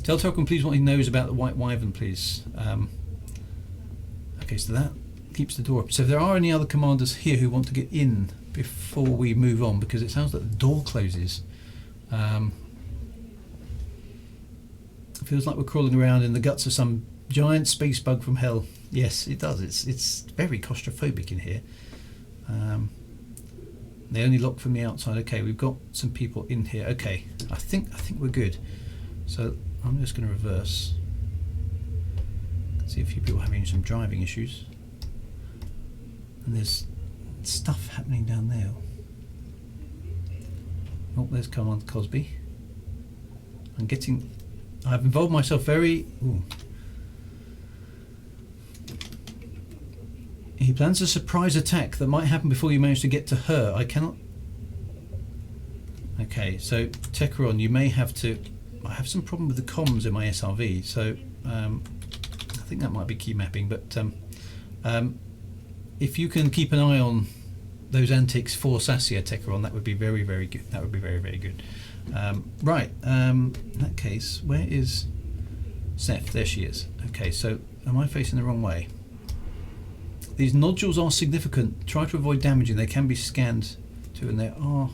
tell Tolkien please what he knows about the White Wyvern, please. Okay, so that keeps the door up. So if there are any other commanders here who want to get in before we move on, because it sounds like the door closes. It feels like we're crawling around in the guts of some giant space bug from hell. Yes, it does. It's very claustrophobic in here. They only lock from the outside. Okay, we've got some people in here. Okay, I think we're good. So I'm just going to reverse. See a few people having some driving issues. And there's stuff happening down there. Oh, there's Command Cosby. I've involved myself very... Ooh. He plans a surprise attack that might happen before you manage to get to her. I cannot... Okay, so Techeron, you may have to... I have some problem with the comms in my SRV, so I think that might be key mapping, but if you can keep an eye on those antics for Sassia, Techeron, that would be very, very good. That would be very, very good. Right, in that case, where is Seth? There she is. Okay, so am I facing the wrong way? These nodules are significant. Try to avoid damaging. They can be scanned too, and there are...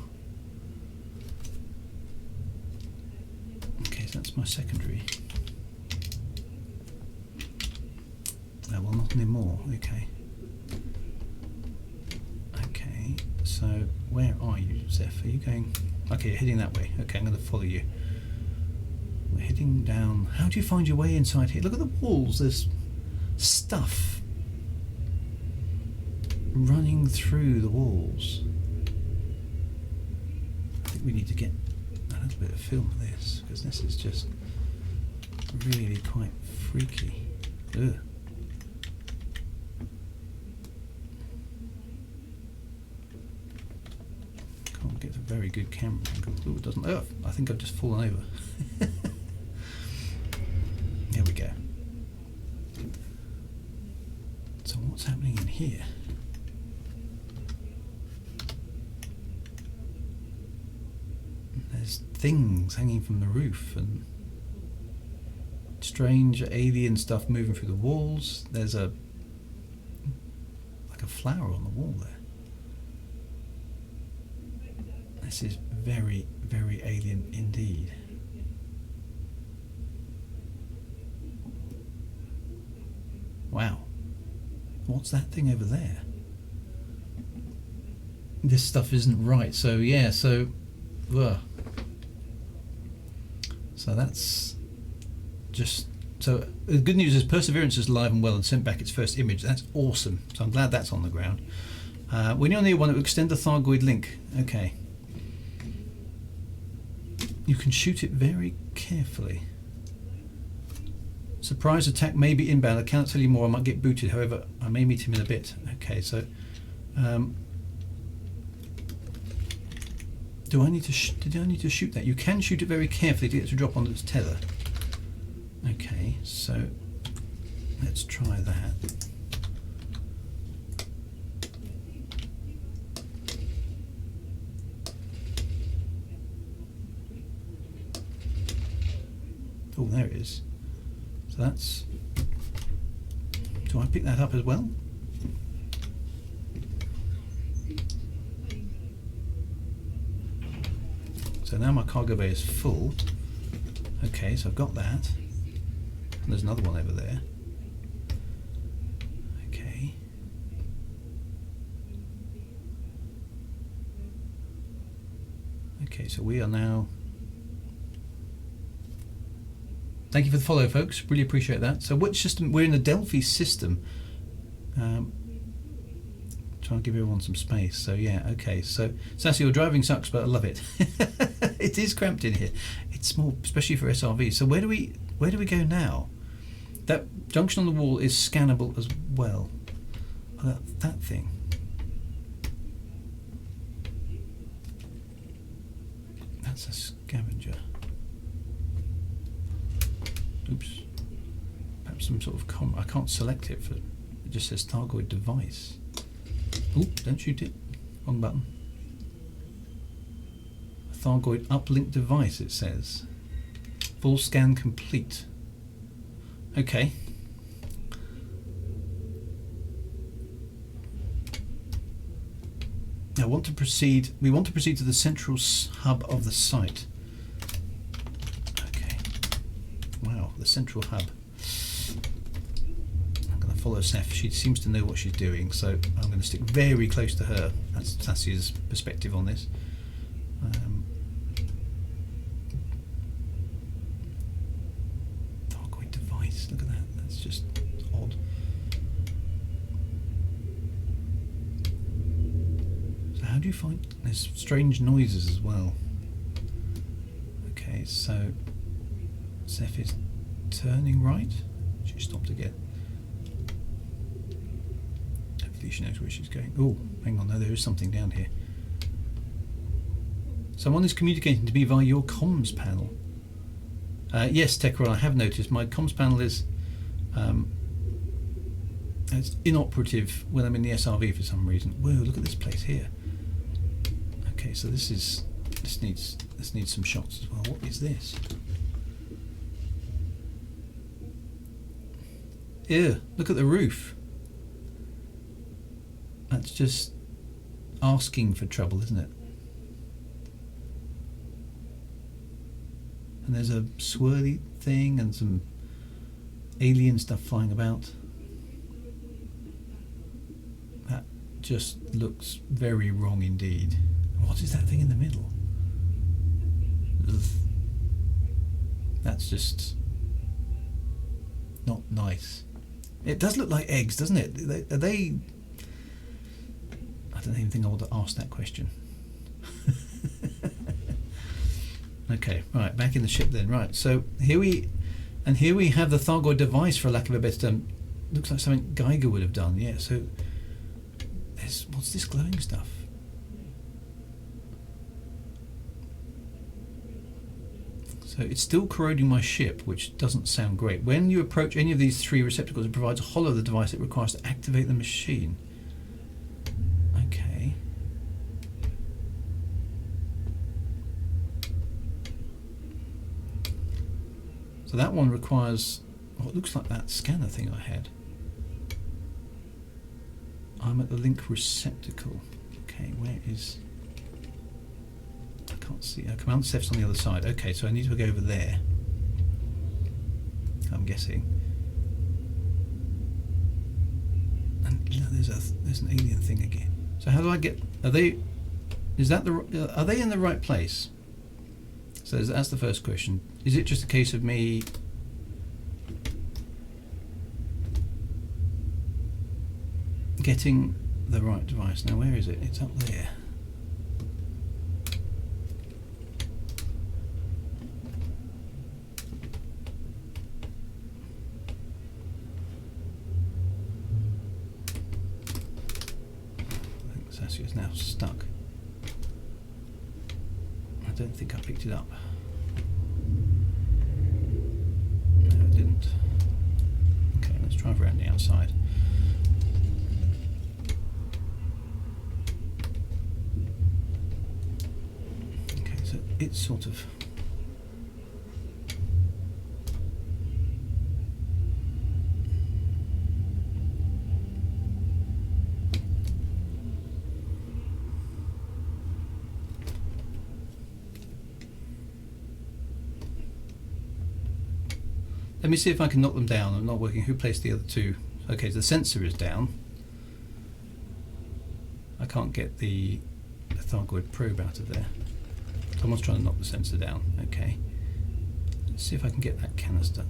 Okay, so that's my secondary. Oh, well, not anymore. Okay. Okay, so where are you, Zeph? Are you going... Okay, you're heading that way. Okay, I'm going to follow you. We're heading down... How do you find your way inside here? Look at the walls. There's stuff running through the walls. I think we need to get a little bit of film of this, because this is just really quite freaky. Ugh. Can't get a very good camera angle. Oh, it doesn't. Oh, I think I've just fallen over. There we go. So what's happening in here? There's things hanging from the roof and strange alien stuff moving through the walls. There's like a flower on the wall there. This is very, very alien indeed. Wow. What's that thing over there? This stuff isn't right. So yeah, so that's just... So the good news is Perseverance is alive and well and sent back its first image. That's awesome. So I'm glad that's on the ground. We now need one that will extend the Thargoid link. Okay. You can shoot it very carefully. Surprise attack may be inbound. I cannot tell you more. I might get booted. However, I may meet him in a bit. Okay, so... did I need to shoot that? You can shoot it very carefully to get it to drop onto its tether. Okay, so let's try that. Oh, there it is. So that's... Do I pick that up as well? So now my cargo bay is full. Okay, so I've got that. And there's another one over there. Okay. Okay, so we are now... Thank you for the follow, folks. Really appreciate that. So which system? We're in the Delphi system. Trying to give everyone some space. So yeah, okay. So Sassia, your driving sucks, but I love it. It is cramped in here. It's small, especially for SRVs. So where do we go now? that junction on the wall is scannable as well. Oh, that thing. That's a scavenger. Oops. Perhaps some sort of I can't select it. It just says Thargo Device. Oop, don't shoot it. Wrong button. A Thargoid uplink device, it says. Full scan complete. Okay. Now we want to proceed to the central hub of the site. Okay. Wow, the central hub. I'm going to follow Seth. She seems to know what she's doing, so I'm going to stick very close to her. That's Sassia's perspective on this. Thargoid device, look at that. That's just odd. So how do you find... There's strange noises as well. Okay, so Seth is turning right. She stopped again. Hopefully she knows where she's going. Oh, hang on, no, there is something down here. Someone is communicating to me via your comms panel. Yes, Tekra, I have noticed my comms panel is it's inoperative when I'm in the SRV for some reason. Whoa, look at this place here. Okay, so this needs some shots as well. What is this? Ew, look at the roof. That's just asking for trouble, isn't it? And there's a swirly thing and some alien stuff flying about. That just looks very wrong indeed. What is that thing in the middle? Ugh. That's just not nice. It does look like eggs, doesn't it? Are they... I don't even think I want to ask that question. Okay, right, back in the ship then. Right, so here we have the Thargo device, for lack of a better term. Looks like something Geiger would have done. Yeah. So what's this glowing stuff? So it's still corroding my ship, which doesn't sound great. When you approach any of these three receptacles, it provides a hollow of the device it requires to activate the machine. Okay. So that one requires what looks like that scanner thing I had. I'm at the link receptacle. Okay, where is... I can't see. Command Ceph's on the other side. Okay, so I need to go over there. I'm guessing. And you know, there's an alien thing again. So how do I get... Are they... Is that the... Are they in the right place? So that's the first question. Is it just a case of me getting the right device? Now where is it? It's up there. I think Sassia's now stuck. I don't think I picked it up. No, I didn't. Okay, let's drive around the outside. Okay, so it's sort of... Let me see if I can knock them down. I'm not working. Who placed the other two? Okay, so the sensor is down. I can't get the Thargoid probe out of there. Someone's trying to knock the sensor down. Okay. Let's see if I can get that canister.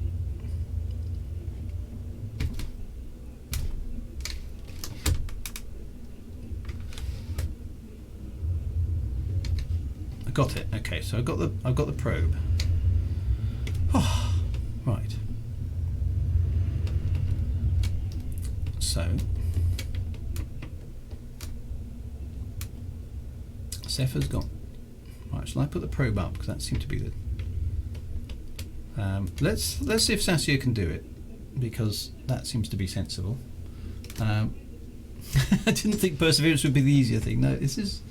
I got it. Okay, so I've got the probe. Oh, right. So Sapphia's got. Right, shall I put the probe up because that seemed to be the. Let's see if Sassia can do it because that seems to be sensible. I didn't think perseverance would be the easier thing. No, this is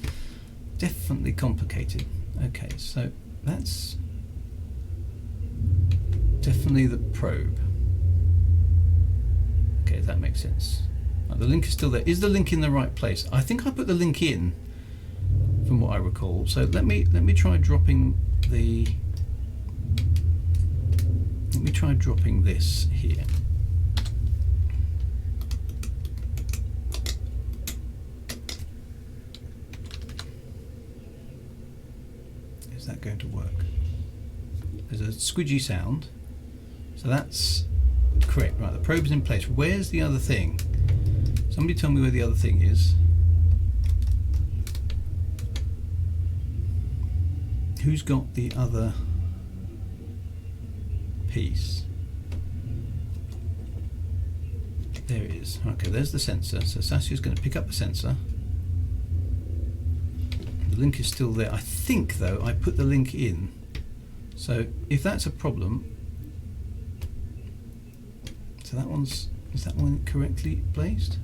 definitely complicated. Okay, so that's definitely the probe. Okay, that makes sense. Right, the link is still there. Is the link in the right place? I think I put the link in from what I recall. So let me try dropping the. Let me try dropping this here. Is that going to work? There's a squidgy sound. So that's correct. Right, the probe's in place. Where's the other thing? Somebody tell me where the other thing is. Who's got the other piece? There it is. Okay, there's the sensor. So Sassia's going to pick up the sensor. The link is still there. I think, though, I put the link in. So if that's a problem, so that one's, is that one correctly placed?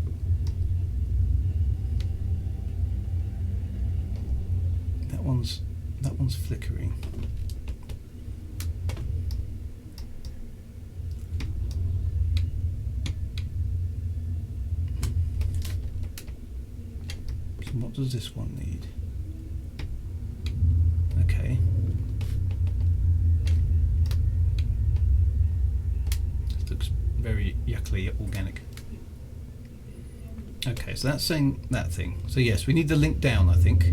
That one's flickering. So what does this one need? Okay. This looks very yuckily organic. Okay, so that's saying that thing. So yes, we need the link down, I think.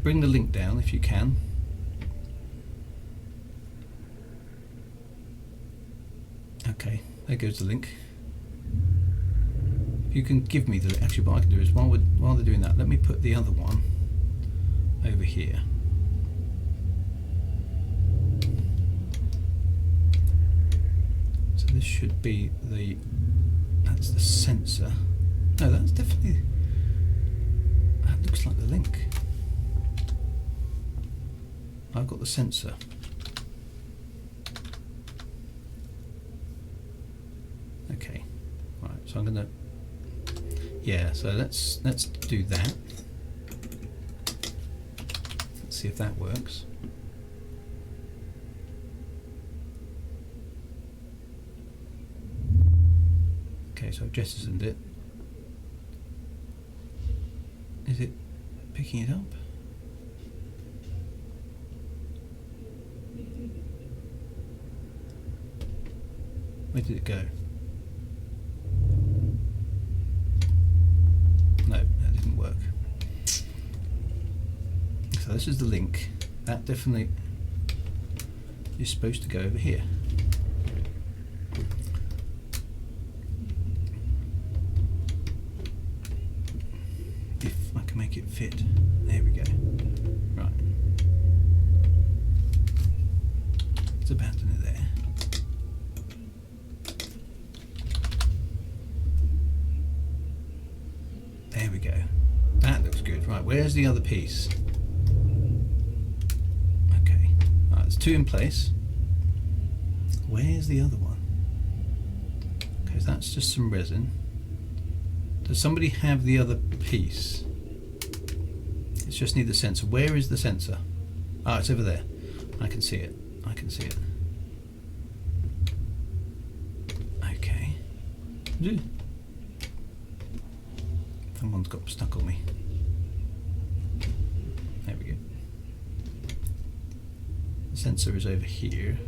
Bring the link down if you can. Okay, there goes the link. If you can give me the, actually what I can do is while they're doing that, let me put the other one over here. So this should be the, that's the sensor. No, that's definitely, that looks like the link. I've got the sensor. Okay, right. So I'm gonna, yeah. So let's do that. Let's see if that works. Okay, so I've jettisoned it. Is it picking it up? Where did it go? No, that didn't work. So this is the link. That definitely is supposed to go over here. If I can make it fit. There we go. Right. Let's abandon it there. There we go. That looks good. Right, where's the other piece? Okay. Right, there's two in place. Where's the other one? Okay, so that's just some resin. Does somebody have the other piece? It's just need the sensor. Where is the sensor? Ah, it's over there. I can see it. I can see it. Okay. Someone's got stuck on me. There we go. The sensor is over here.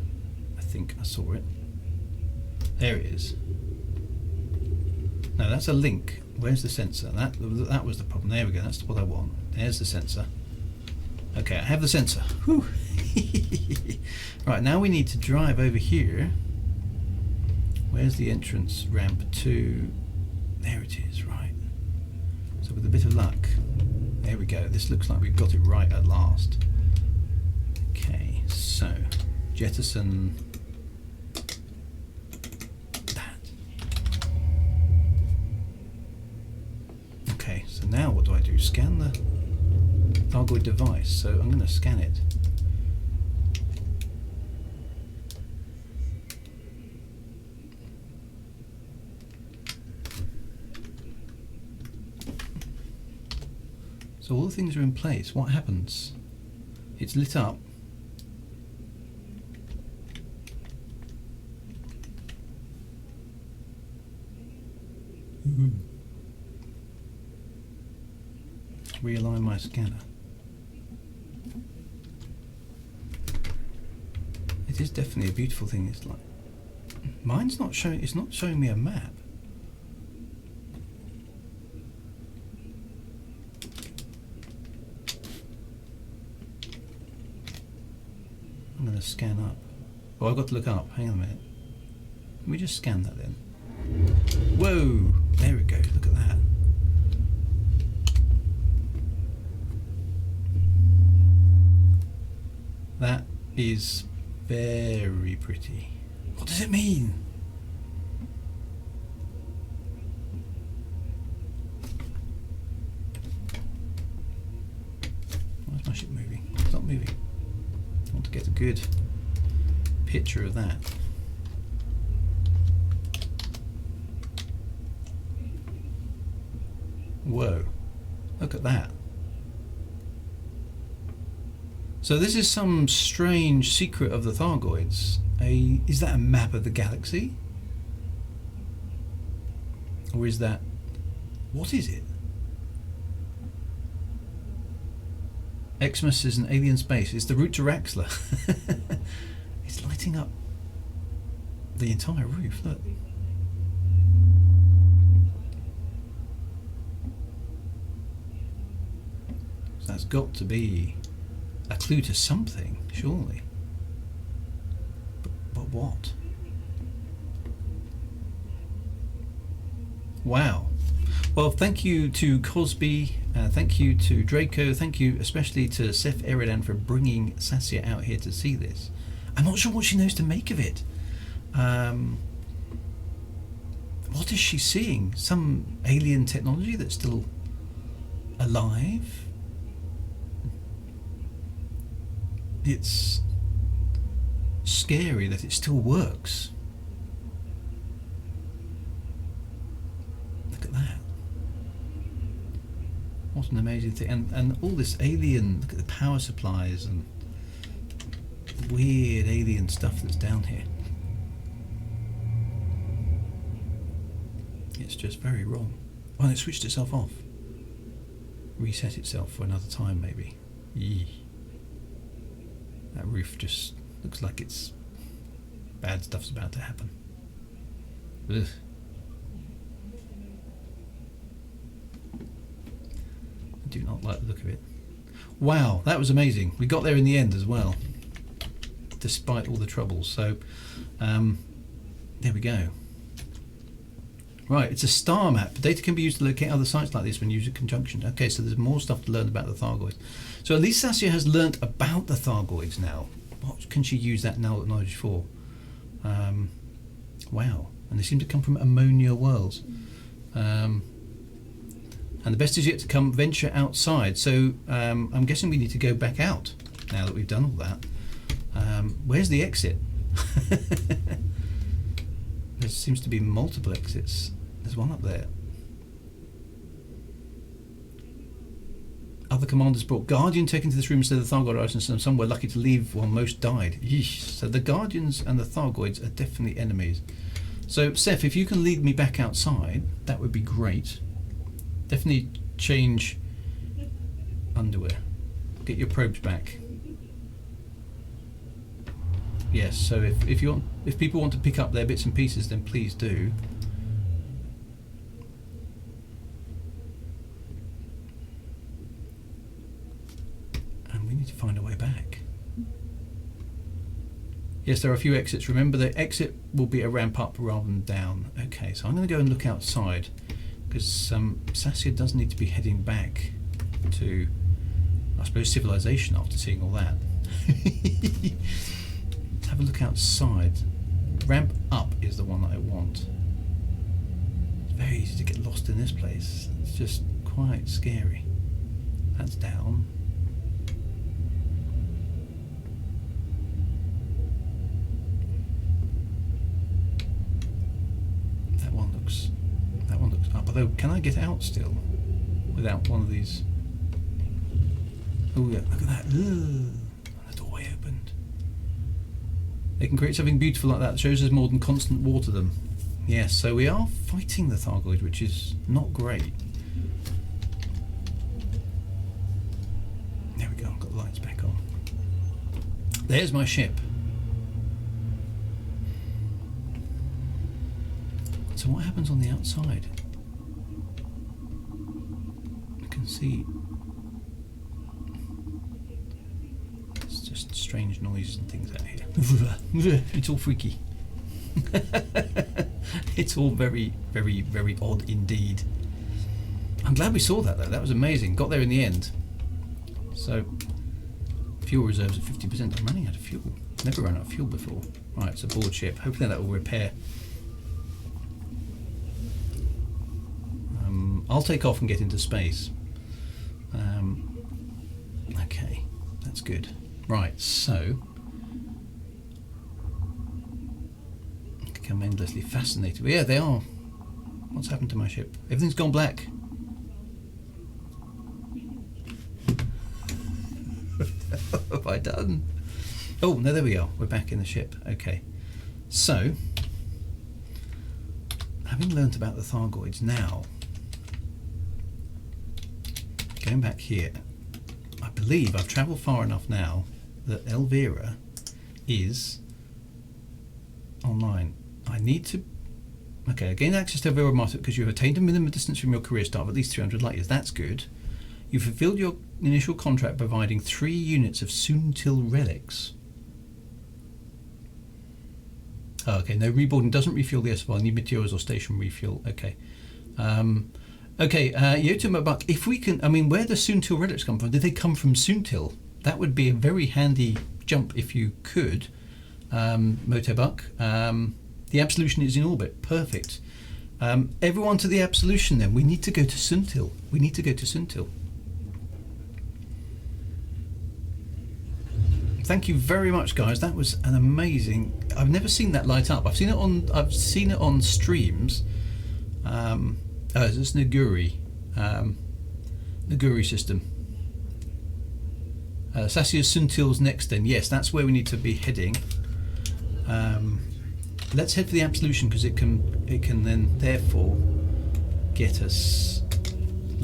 I think I saw it. There it is. No, that's a link. Where's the sensor? That was the problem. There we go. That's what I want. There's the sensor. Okay, I have the sensor. Whew. Right, now we need to drive over here. Where's the entrance ramp to? There it is. Right. So with a bit of luck, there we go. This looks like we've got it right at last. Okay, so jettison that. scan the Thargoid device, so I'm going to scan it. So all the things are in place. What happens? It's lit up. Realign my scanner. It is definitely a beautiful thing. It's like mine's not showing. It's not showing me a map. I'm going to scan up. Oh, I've got to look up. Hang on a minute. Let me just scan that then. Whoa! There it goes. Look at that. That is very pretty. What does it mean? Why is my ship moving? It's not moving. I want to get a good picture of that. Whoa, look at that. So this is some strange secret of the Thargoids. Is that a map of the galaxy? Or is that... what is it? Xmas is an alien space. It's the route to Raxler. It's lighting up the entire roof, look. So that's got to be a clue to something, surely. But what? Wow. Well, thank you to Cosby, thank you to Draco, thank you especially to Seth Eridan for bringing Sassia out here to see this. I'm not sure what she knows to make of it. What is she seeing? Some alien technology that's still alive? It's scary that it still works. Look at that. What an amazing thing. And all this alien, look at the power supplies and weird alien stuff that's down here. It's just very wrong. Well, it switched itself off. Reset itself for another time, maybe. Yee. That roof just looks like it's bad stuff's about to happen. Ugh. I do not like the look of it. Wow, that was amazing. We got there in the end as well, despite all the troubles. So, there we go. Right, it's a star map. Data can be used to locate other sites like this when used in conjunction. Okay, so there's more stuff to learn about the Thargoids. So at least Sassia has learnt about the Thargoids now. What can she use that knowledge for? Wow. And they seem to come from ammonia worlds. And the best is yet to come, venture outside. So I'm guessing we need to go back out now that we've done all that. Where's the exit? There seems to be multiple exits. There's one up there. Other commanders brought Guardian Tech into this room instead of the Thargoids, and some were lucky to leave while most died. Yeesh. So the Guardians and the Thargoids are definitely enemies. So Seth, if you can lead me back outside, that would be great. Definitely change underwear. Get your probes back. Yes, so if people want to pick up their bits and pieces, then please do. And we need to find a way back. Yes, there are a few exits. Remember, the exit will be a ramp up rather than down. Okay, so I'm going to go and look outside, because Sassia does need to be heading back to, I suppose, civilization after seeing all that. Have a look outside. Ramp up is the one that I want. It's very easy to get lost in this place. It's just quite scary. That's down. That one looks up. Although, can I get out still without one of these? Oh yeah, look at that. Ugh. The doorway opened. They can create something beautiful like that. Shows there's more than constant war to them. Yes, so we are fighting the Thargoids, which is not great. There we go, I've got the lights back on. There's my ship. So what happens on the outside? I can see... It's just strange noises and things out here. It's all freaky. It's all very, very, very odd indeed. I'm glad we saw that though. That was amazing. Got there in the end. So, fuel reserves at 50%. I'm running out of fuel. Never run out of fuel before. Right, it's a board ship. Hopefully that will repair. I'll take off and get into space. Okay, that's good. Right, so I'm endlessly fascinated. But yeah, they are. What's happened to my ship? Everything's gone black. What have I done? Oh, no, there we are. We're back in the ship. Okay. So, having learnt about the Thargoids now, going back here, I believe I've travelled far enough now that Elvira is online. I need to... Okay, gain access to Elvira Martyr because you've attained a minimum distance from your career start of at least 300 light years. That's good. You've fulfilled your initial contract providing 3 units of Soontil relics. Oh, okay, no reboarding doesn't refuel the SFR. Need materials or station refuel. Okay. Okay, Yotama Buck, if we can... I mean, where do Soontil relics come from? Did they come from Soontil? That would be a very handy jump if you could. Motobuck. The Absolution is in orbit. Perfect. Everyone to the Absolution then. We need to go to Soontil. We need to go to Soontil. Thank you very much, guys. That was an amazing... I've never seen that light up. I've seen it on streams. Oh, it's Naguri. Naguri system. Sassia's Soontil's next then. Yes, that's where we need to be heading. Let's head for the Absolution because it can then therefore get us...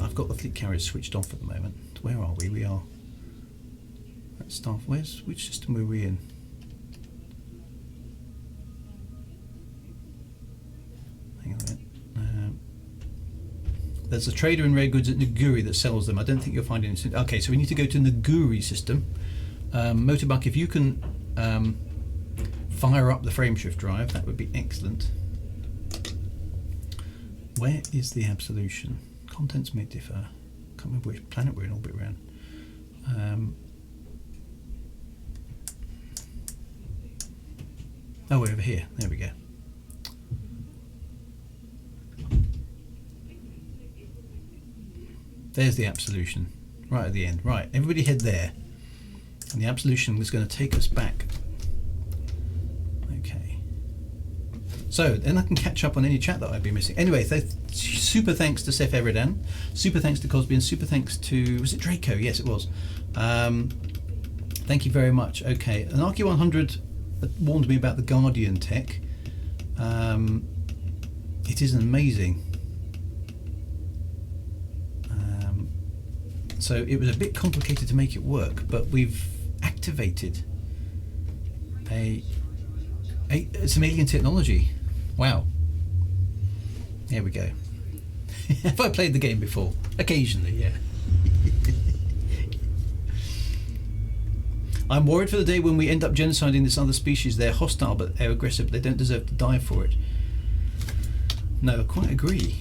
I've got the fleet carriers switched off at the moment. Where are we? We are at staff. Which system were we in? Hang on a minute. There's a trader in rare goods at Naguri that sells them. I don't think you'll find any. Okay, so we need to go to Naguri system. Motobuck, if you can fire up the frameshift drive, that would be excellent. Where is the Absolution? Contents may differ. Can't remember which planet we're in orbit around. Oh, we're over here. There we go. There's the Absolution, right at the end. Right, everybody head there. And the Absolution is going to take us back. Okay. So, then I can catch up on any chat that I've been missing. Anyway, super thanks to Seth Eridan. Super thanks to Cosby, and super thanks to... Was it Draco? Yes, it was. Thank you very much. Okay, an RQ-100 warned me about the Guardian tech. It is amazing. So it was a bit complicated to make it work, but we've activated some alien technology. Wow. There we go. Have I played the game before? Occasionally, yeah. I'm worried for the day when we end up genociding this other species. They're hostile, but they're aggressive. They don't deserve to die for it. No, I quite agree.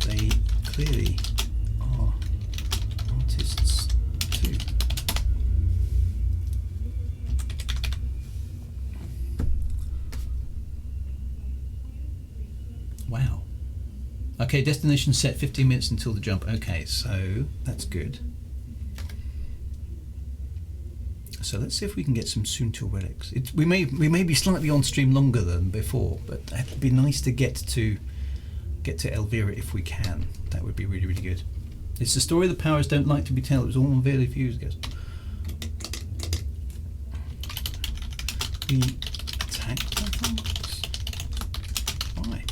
They clearly are artists too. Wow. Okay, destination set, 15 minutes until the jump. Okay, so that's good. So let's see if we can get some Soontil relics. We may be slightly on stream longer than before, but it'd be nice to get to Elvira if we can. That would be really, really good. It's the story the powers don't like to be told. It was all on very few years. We attack the Thargoids. Why?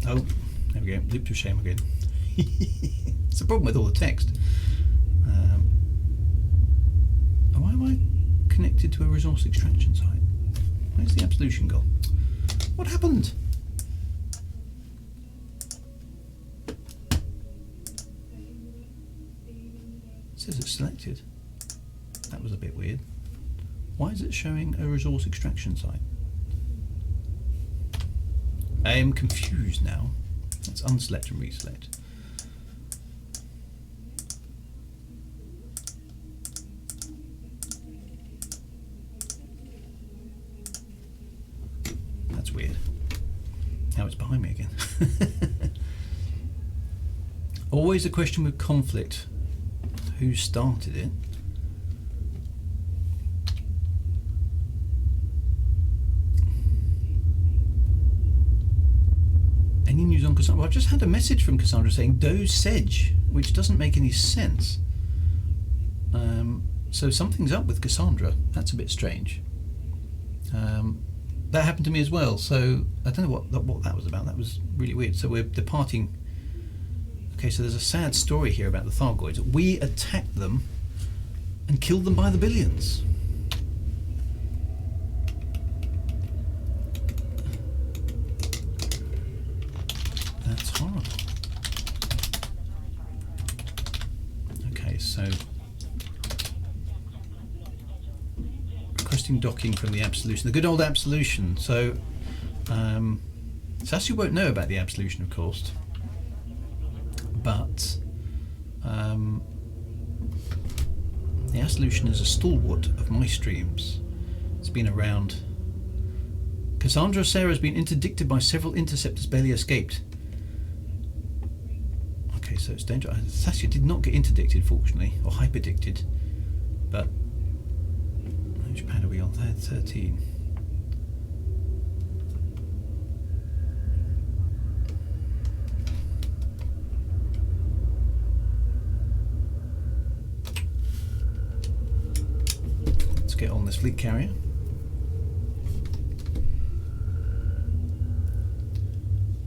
Oh, there we go. Leap to shame again. It's the problem with all the text. Why am I connected to a resource extraction site? Where's the Absolution gone? What happened? It says it's selected. That was a bit weird. Why is it showing a resource extraction site? I am confused now. Let's unselect and reselect. That's weird. Now it's behind me again. Always a question with conflict. Who started it? Any news on Cassandra? Well, I've just had a message from Cassandra saying Doe's Sedge, which doesn't make any sense. So something's up with Cassandra. That's a bit strange. That happened to me as well. So I don't know what that was about. That was really weird. So we're departing. Okay, so there's a sad story here about the Thargoids. We attacked them and killed them by the billions. That's horrible. Okay, so requesting docking from the Absolution, the good old Absolution. So Sassia won't know about the Absolution, of course, but the Absolution is a stalwart of my streams. It's been around. Cassandra Sarah has been interdicted by several interceptors, barely escaped. Okay, so it's dangerous. Sassia did not get interdicted, fortunately, or hyperdicted, but which pad are we on? 13. Let's get on this fleet carrier.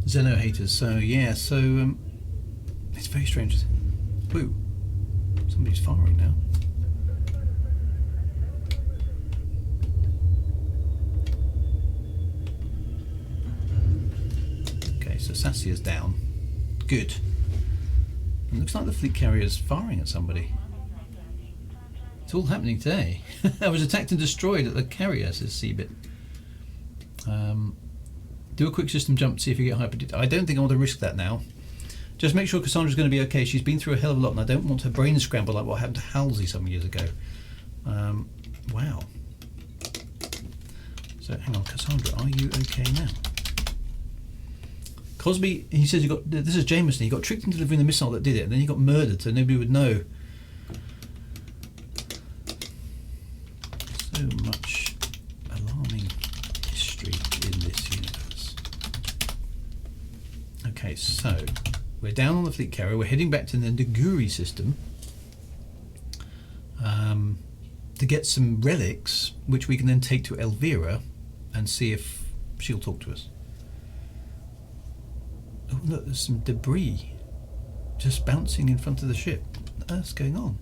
Xeno haters. So yeah, so it's very strange. Woo! Somebody's firing now. Okay, so Sassia's down. Good. It looks like the fleet carrier's firing at somebody. It's all happening today. I was attacked and destroyed at the carrier, says Seabit. Do a quick system jump to see if you get hyperdicted. I don't think I want to risk that now. Just make sure Cassandra's going to be okay. She's been through a hell of a lot, and I don't want her brain scramble like what happened to Halsey some years ago. Wow. So hang on, Cassandra, are you okay now? Cosby, he says he got. This is Jameson. He got tricked into delivering the missile that did it, and then he got murdered, so nobody would know. So much alarming history in this universe. Okay, so we're down on the fleet carrier. We're heading back to the Naguri system to get some relics, which we can then take to Elvira and see if she'll talk to us. Oh look, there's some debris just bouncing in front of the ship. What the earth's going on?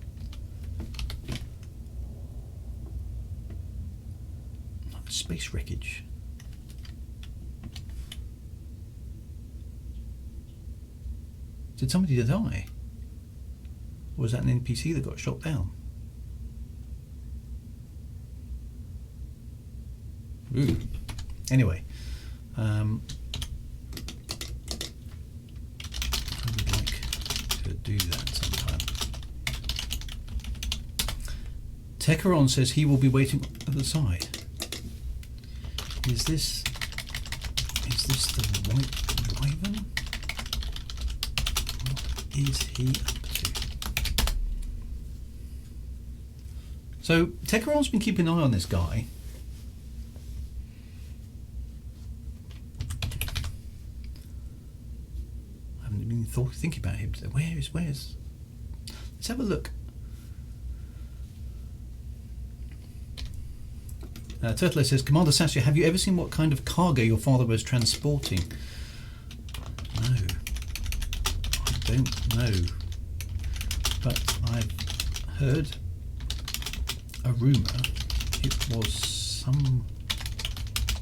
Space wreckage. Did somebody die? Or was that an NPC that got shot down? Ooh. Anyway, I would like to do that sometime. Tekaron says he will be waiting at the side. Is this Is this the White Wyvern? What is he up to? So, Techeron's been keeping an eye on this guy. I haven't been thinking about him. So where's... Let's have a look. Turtle says, Commander Sassia, have you ever seen what kind of cargo your father was transporting? No. I don't know. But I've heard a rumour it was some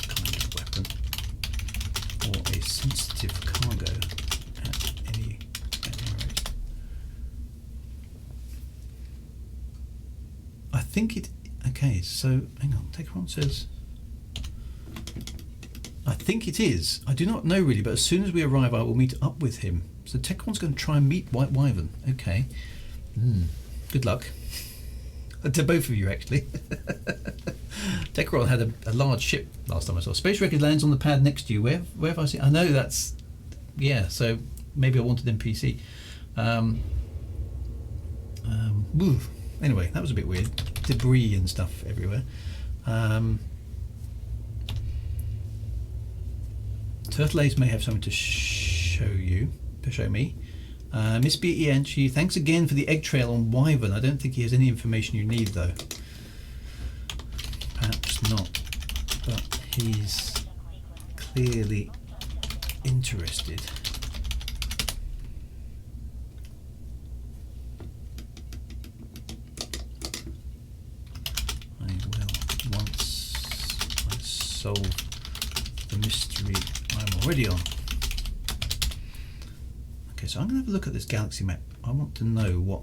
kind of weapon or a sensitive cargo at any rate. I think it... Okay, so hang on. Techeron says, I think it is. I do not know really, but as soon as we arrive, I will meet up with him. So Techeron's going to try and meet White Wyvern. Okay. Good luck. To both of you, actually. Techeron had a large ship last time I saw. Space Record lands on the pad next to you. Where have I seen? I know that's... Yeah, so maybe I wanted NPC. Anyway, that was a bit weird. Debris and stuff everywhere. Turtle Ace may have something to show me. Miss B.E.N. Thanks again for the egg trail on Wyvern. I don't think he has any information you need though. Perhaps not, but he's clearly interested. Solve the mystery I'm already on. Okay, so I'm going to have a look at this galaxy map. I want to know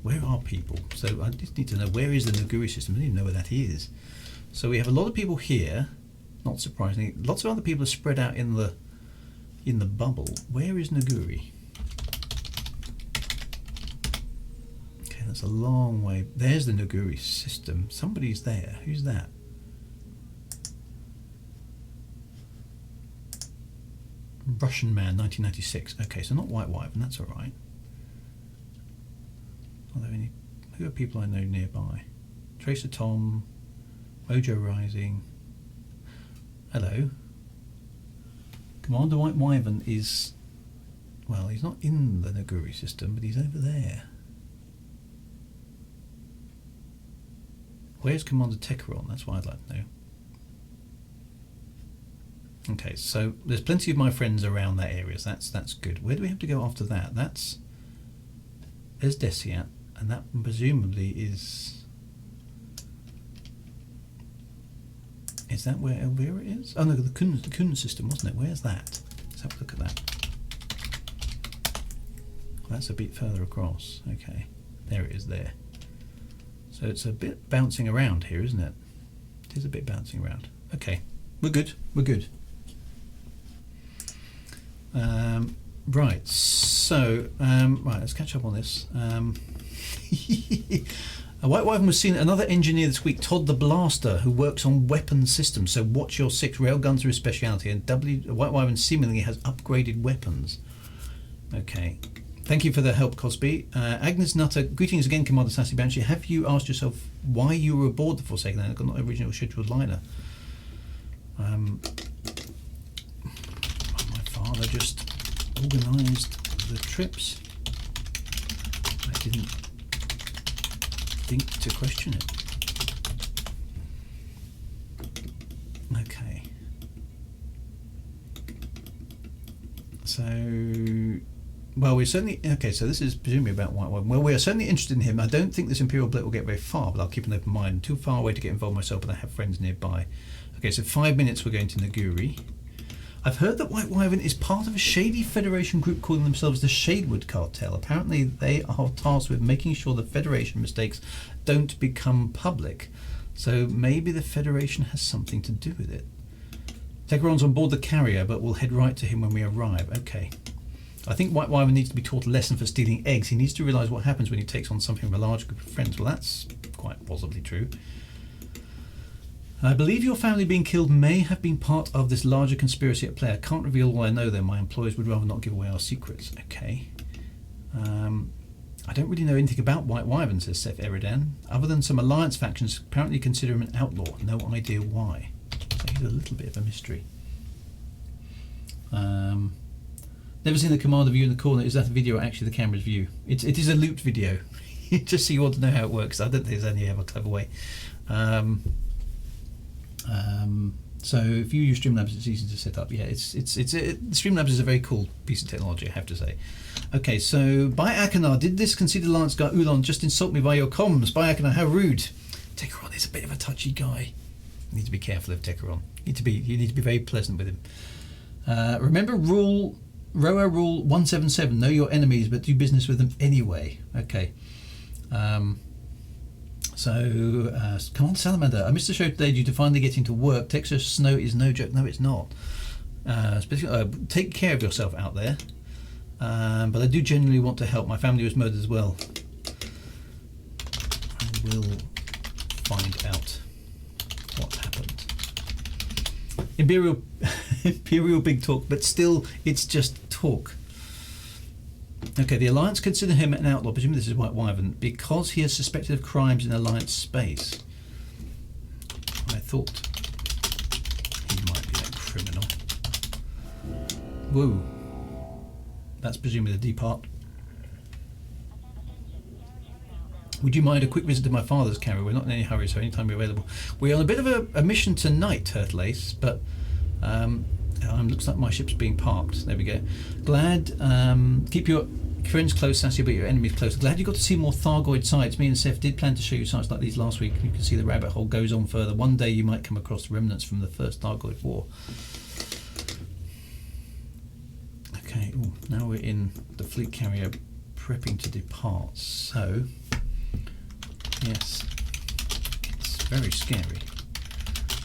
where are people? So I just need to know, where is the Naguri system? I don't even know where that is. So we have a lot of people here, not surprisingly. Lots of other people are spread out in the bubble. Where is Naguri? Okay, that's a long way. There's the Naguri system. Somebody's there. Who's that? Russian man, 1996. Okay, so not White Wyvern, that's all right. Are there any? Who are people I know nearby? Tracer Tom, Mojo Rising. Hello. Commander White Wyvern is... Well, he's not in the Naguri system, but he's over there. Where's Commander Techeron? That's what I'd like to know. Okay, so there's plenty of my friends around that area, so that's good. Where do we have to go after that? There's Desiat, and that presumably is that where Elvira is? Oh no, the Kun system, wasn't it? Where's that? Let's have a look at that. That's a bit further across. Okay, there it is there. So it's a bit bouncing around here, isn't it? It is a bit bouncing around. Okay, we're good. Right, so right, let's catch up on this. A White Wyvern was seen another engineer this week, Todd the Blaster, who works on weapon systems. So watch your 6. Railguns are his speciality, and White Wyvern seemingly has upgraded weapons. Okay, thank you for the help, Cosby. Agnes Nutter, greetings again, Commander Sassy Banshee. Have you asked yourself why you were aboard the Forsaken Anaconda, not original scheduled liner? My father just organised the trips. I didn't think to question it. Okay. So, well, we're certainly... Okay, so this is presumably about White Wyvern. Well, we are certainly interested in him. I don't think this Imperial Blip will get very far, but I'll keep an open mind. Too far away to get involved myself, but I have friends nearby. Okay, so 5 minutes we're going to Naguri. I've heard that White Wyvern is part of a shady Federation group calling themselves the Shadewood Cartel. Apparently they are tasked with making sure the Federation mistakes don't become public. So maybe the Federation has something to do with it. Techeron's on board the carrier, but we'll head right to him when we arrive. Okay. I think White Wyvern needs to be taught a lesson for stealing eggs. He needs to realise what happens when he takes on something from a large group of friends. Well, that's quite possibly true. I believe your family being killed may have been part of this larger conspiracy at play. I can't reveal all I know, though. My employers would rather not give away our secrets. Okay. I don't really know anything about White Wyvern, says Seth Eridan, other than some Alliance factions apparently consider him an outlaw. No idea why. So he's a little bit of a mystery. Never seen the commander view in the corner. Is that the video or actually the camera's view? It is a looped video. Just so you want to know how it works. I don't think there's any other clever way. So if you use Streamlabs, it's easy to set up. Yeah, Streamlabs is a very cool piece of technology, I have to say. Okay, so by Anaconda, did this conceited Lance guy Ulan just insult me via your comms? By Anaconda, how rude! Techeron is a bit of a touchy guy. You need to be careful of Techeron. You need to be very pleasant with him. Remember Roa rule 177. Know your enemies, but do business with them anyway. Okay. Come on, Salamander. I missed the show today due to finally getting to work. Texas snow is no joke. No, it's not. Take care of yourself out there. But I do genuinely want to help. My family was murdered as well. I will find out what happened. Imperial big talk, but still, it's just talk. Okay, the Alliance consider him an outlaw. Presumably this is White Wyvern because he is suspected of crimes in Alliance space. I thought he might be a criminal. Whoa. That's presumably the depart. Would you mind a quick visit to my father's carrier? We're not in any hurry, so anytime you're available. We're on a bit of a mission tonight, Turtle Ace, but looks like my ship's being parked. There we go. Glad. Keep your friends close, Sassia, but your enemies close. Glad you got to see more Thargoid sites. Me and Seth did plan to show you sites like these last week. You can see the rabbit hole goes on further. One day you might come across remnants from the first Thargoid war. Okay, now we're in the fleet carrier prepping to depart. So, yes, it's very scary.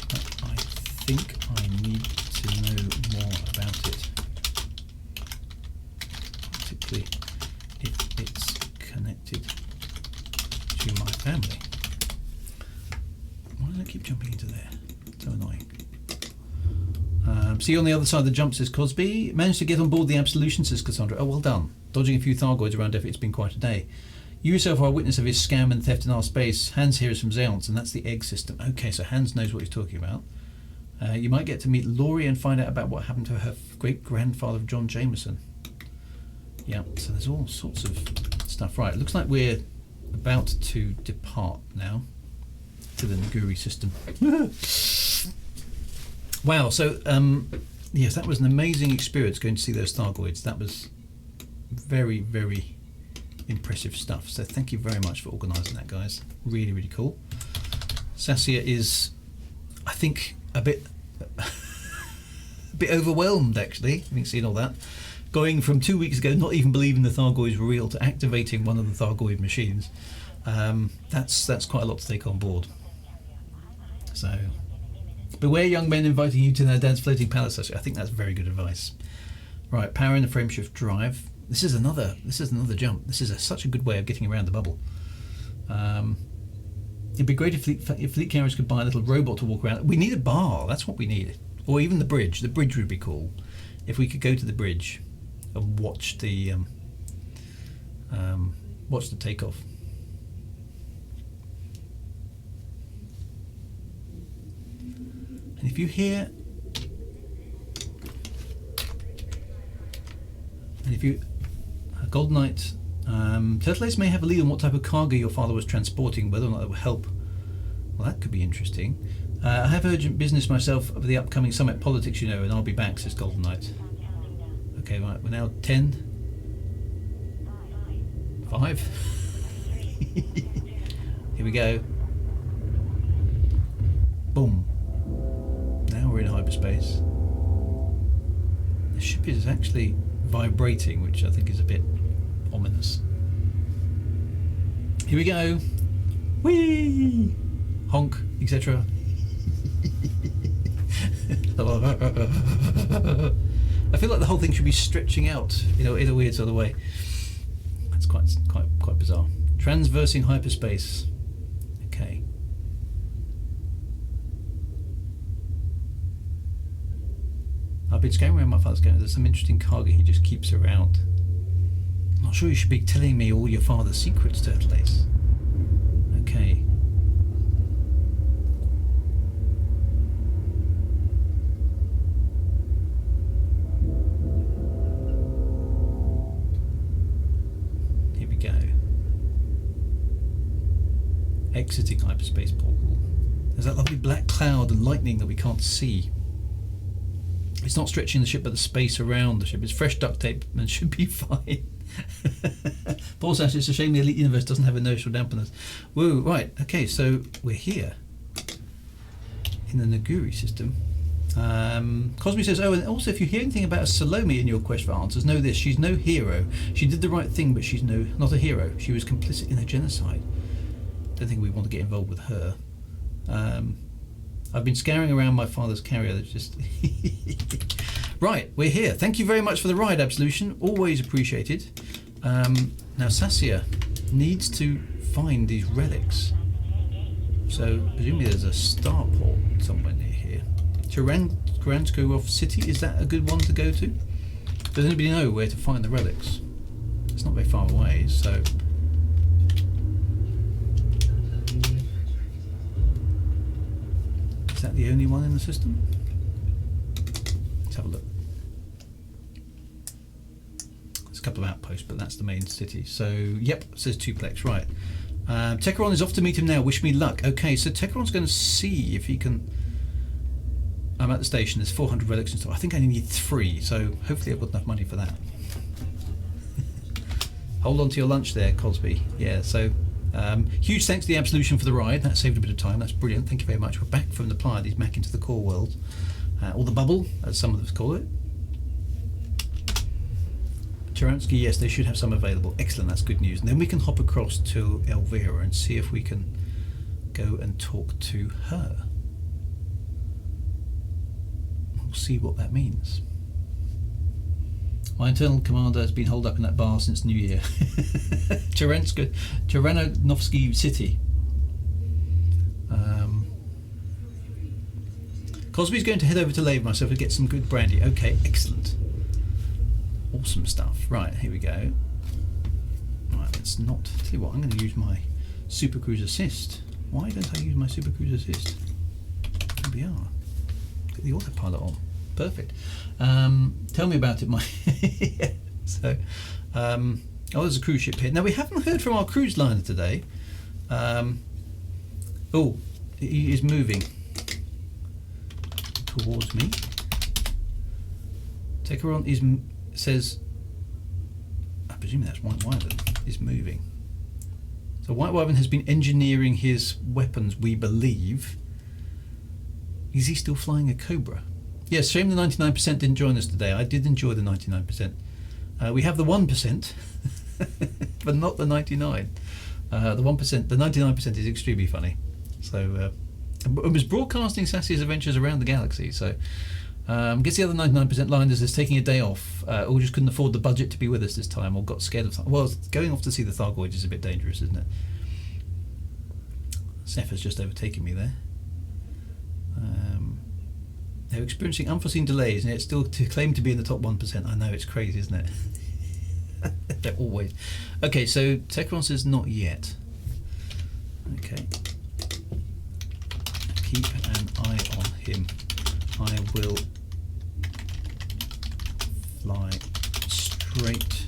But I think I need to know more about it, particularly if it's connected to my family. Why does it keep jumping into there? So annoying. See you on the other side of the jump, says Cosby. Managed to get on board the Absolution, says Cassandra. Oh, well done. Dodging a few Thargoids around F, it's been quite a day. You yourself are a witness of his scam and theft in our space. Hans here is from Zeons, and that's the egg system. Okay, so Hans knows what he's talking about. You might get to meet Laurie and find out about what happened to her great-grandfather, John Jameson. Yeah, so there's all sorts of stuff. Right, it looks like we're about to depart now to the Naguri system. Wow, so, yes, that was an amazing experience going to see those Thargoids. That was very, very impressive stuff. So thank you very much for organising that, guys. Really, really cool. Sassia is, I think, a bit overwhelmed, actually, having seen all that. Going from 2 weeks ago, not even believing the Thargoids were real, to activating one of the Thargoid machines. That's quite a lot to take on board. So, beware young men inviting you to their dad's floating palace. I think that's very good advice. Right, power in the frameshift drive. This is another jump. This is such a good way of getting around the bubble. It'd be great if fleet carriers could buy a little robot to walk around. We need a bar. That's what we need. Or even the bridge. The bridge would be cool. If we could go to the bridge and watch the takeoff. And if you hear, Gold Knight, Turtle Ace may have a lead on what type of cargo your father was transporting, whether or not it will help. Well, that could be interesting. I have urgent business myself for the upcoming summit politics, and I'll be back, says Golden Knight. Okay, right, we're now 10. 5. Here we go. Boom. Now we're in hyperspace. The ship is actually vibrating, which I think is a bit ominous. Here we go. Whee! Honk, etc. I feel like the whole thing should be stretching out, in a weird sort of way. That's quite bizarre. Transversing hyperspace. Okay. I've been scanning around my father's carrier. There's some interesting cargo he just keeps around. I'm not sure you should be telling me all your father's secrets, Turtle Ace. Okay. Here we go. Exiting hyperspace portal. There's that lovely black cloud and lightning that we can't see. It's not stretching the ship, but the space around the ship. It's fresh duct tape and should be fine. Paul says it's a shame the elite universe doesn't have inertial dampeners. Whoa, right, okay, so we're here in the Naguri system. Cosme says, oh, and also if you hear anything about Salome in your quest for answers, know this: she's no hero. She did the right thing, but she's not a hero. She was complicit in a genocide. Don't think we want to get involved with her. I've been scouring around my father's carrier. That's just right. We're here. Thank you very much for the ride, Absolution. Always appreciated. Now Sassia needs to find these relics. So presumably there's a starport somewhere near here. Garanskov City. Is that a good one to go to? Does anybody know where to find the relics? It's not very far away, so. Is that the only one in the system? Let's have a look. There's a couple of outposts, but that's the main city. So, yep, it says Tuplex, right. Techeron is off to meet him now. Wish me luck. Okay, so Techeron's going to see if he can. I'm at the station. There's 400 relics and stuff. I think I only need 3, so hopefully I've got enough money for that. Hold on to your lunch there, Cosby. Yeah, so. Huge thanks to the Absolution for the ride. That saved a bit of time. That's brilliant. Thank you very much. We're back from the Pleiades back into the core world, or the bubble, as some of us call it. Taransky, yes, they should have some available. Excellent. That's good news. And then we can hop across to Elvira and see if we can go and talk to her. We'll see what that means. My internal commander has been holed up in that bar since New Year. Taranovsky City. Cosby's going to head over to Lave myself and get some good brandy. Okay, excellent. Awesome stuff. Right, here we go. Right, let's not. Tell you what, I'm going to use my Super Cruise Assist. Why don't I use my Super Cruise Assist? Here we are. Get the autopilot on. Perfect. Tell me about it, Mike. So, oh, there's a cruise ship here. Now, we haven't heard from our cruise liner today. Oh, he is moving towards me. Techeron says, I presume that's White Wyvern, is moving. So White Wyvern has been engineering his weapons, we believe. Is he still flying a Cobra? Yes, shame the 99% didn't join us today. I did enjoy the 99%. We have the 1%, but not the 99. The 1%, the 99% is extremely funny. So it was broadcasting Sassia's adventures around the galaxy. So guess the other 99% liners is taking a day off, or just couldn't afford the budget to be with us this time, or got scared of. Well, going off to see the Thargoids is a bit dangerous, isn't it? Zephyr just overtaken me there. They're experiencing unforeseen delays, and yet still to claim to be in the top 1%. I know, it's crazy, isn't it? They're always. Okay, so Techeron says not yet. Okay. Keep an eye on him. I will fly straight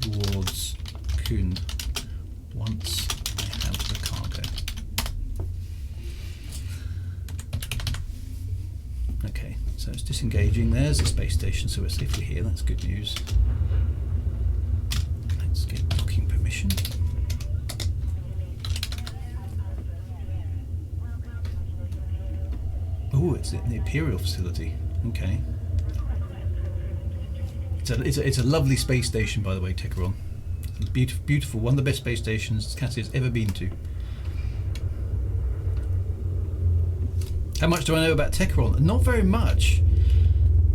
towards Kuhn once I have the cargo. Okay, so it's disengaging. There's the space station, so we're safely here. That's good news. Let's get docking permission. Oh, it's in the Imperial facility. Okay. It's a lovely space station, by the way, Techeron. It's beautiful, beautiful. One of the best space stations Cassia's ever been to. How much do I know about Techeron? Not very much.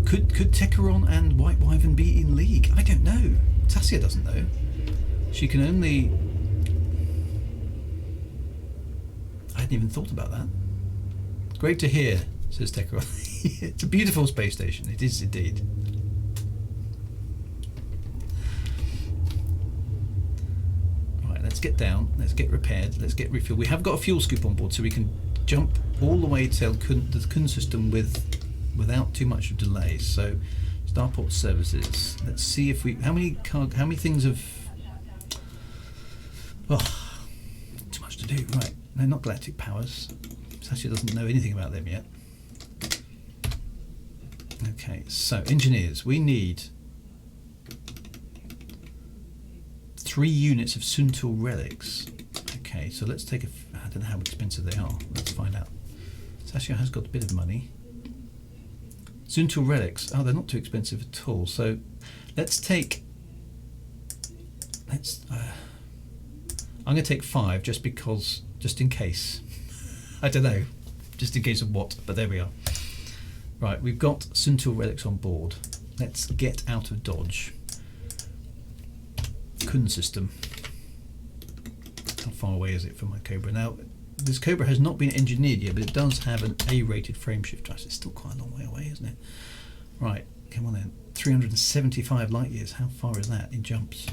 Could Techeron and White Wyvern be in league? I don't know. Sassia doesn't know. She can only... I hadn't even thought about that. Great to hear. says Techeron. It's a beautiful space station. It is indeed. Right, let's get down. Let's get repaired. Let's get refueled. We have got a fuel scoop on board, so we can jump all the way to the Kun system without too much of delay. So, starport services. Let's see if we how many things have. Oh, too much to do. Right, no, not galactic powers. Sassia doesn't know anything about them yet. Okay, so engineers, we need 3 units of Suntul relics. Okay, so let's take I don't know how expensive they are. Let's find out. Sassia has got a bit of money. Suntul relics. Oh, they're not too expensive at all. So let's take. I'm going to take 5 just in case. I don't know, just in case of what, but there we are. Right, we've got Suntul relics on board. Let's get out of Dodge. Kun system. How far away is it from my Cobra? Now, this Cobra has not been engineered yet, but it does have an A-rated frameshift. It's still quite a long way away, isn't it? Right, come on then. 375 light years. How far is that in jumps?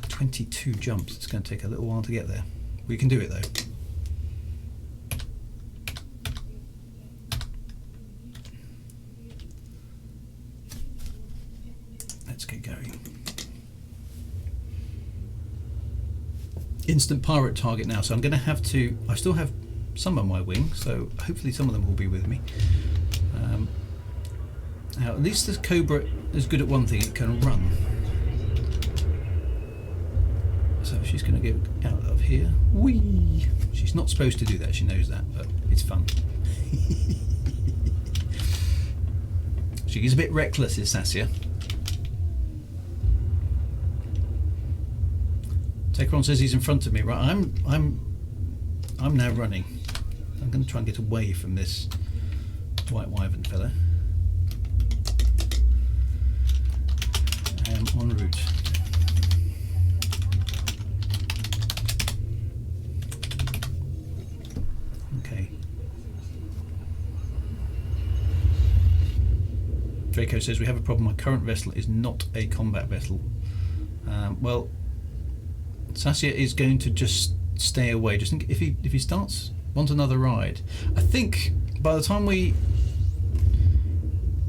22 jumps. It's going to take a little while to get there. We can do it though. Let's get going. Instant pirate target now. So I'm going to have to. I still have some on my wing, so hopefully some of them will be with me. Now at least this Cobra is good at one thing: it can run. So she's going to get out of here. Whee! She's not supposed to do that, she knows that, but it's fun. She is a bit reckless, is Sassia. Techeron says he's in front of me. Right, I'm now running. I'm going to try and get away from this White Wyvern fella. I am en route. Draco says we have a problem. My current vessel is not a combat vessel. Well, Sassia is going to just stay away. Just think if he wants another ride. I think by the time we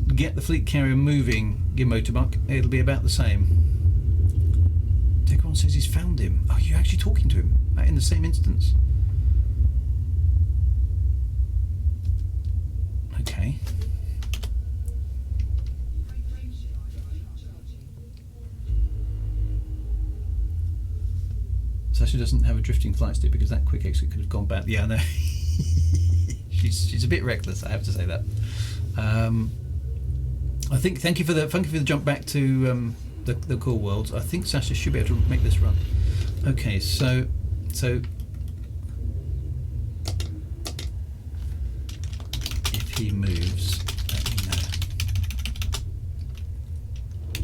get the fleet carrier moving, Gimotobuck, it'll be about the same. Techeron says he's found him. Oh, you're actually talking to him in the same instance. Okay. Sassia doesn't have a drifting flight stick because that quick exit could have gone bad. Yeah, I know. she's a bit reckless, I have to say that. I think thank you for the jump back to the core worlds. I think Sassia should be able to make this run. Okay, so if he moves, let me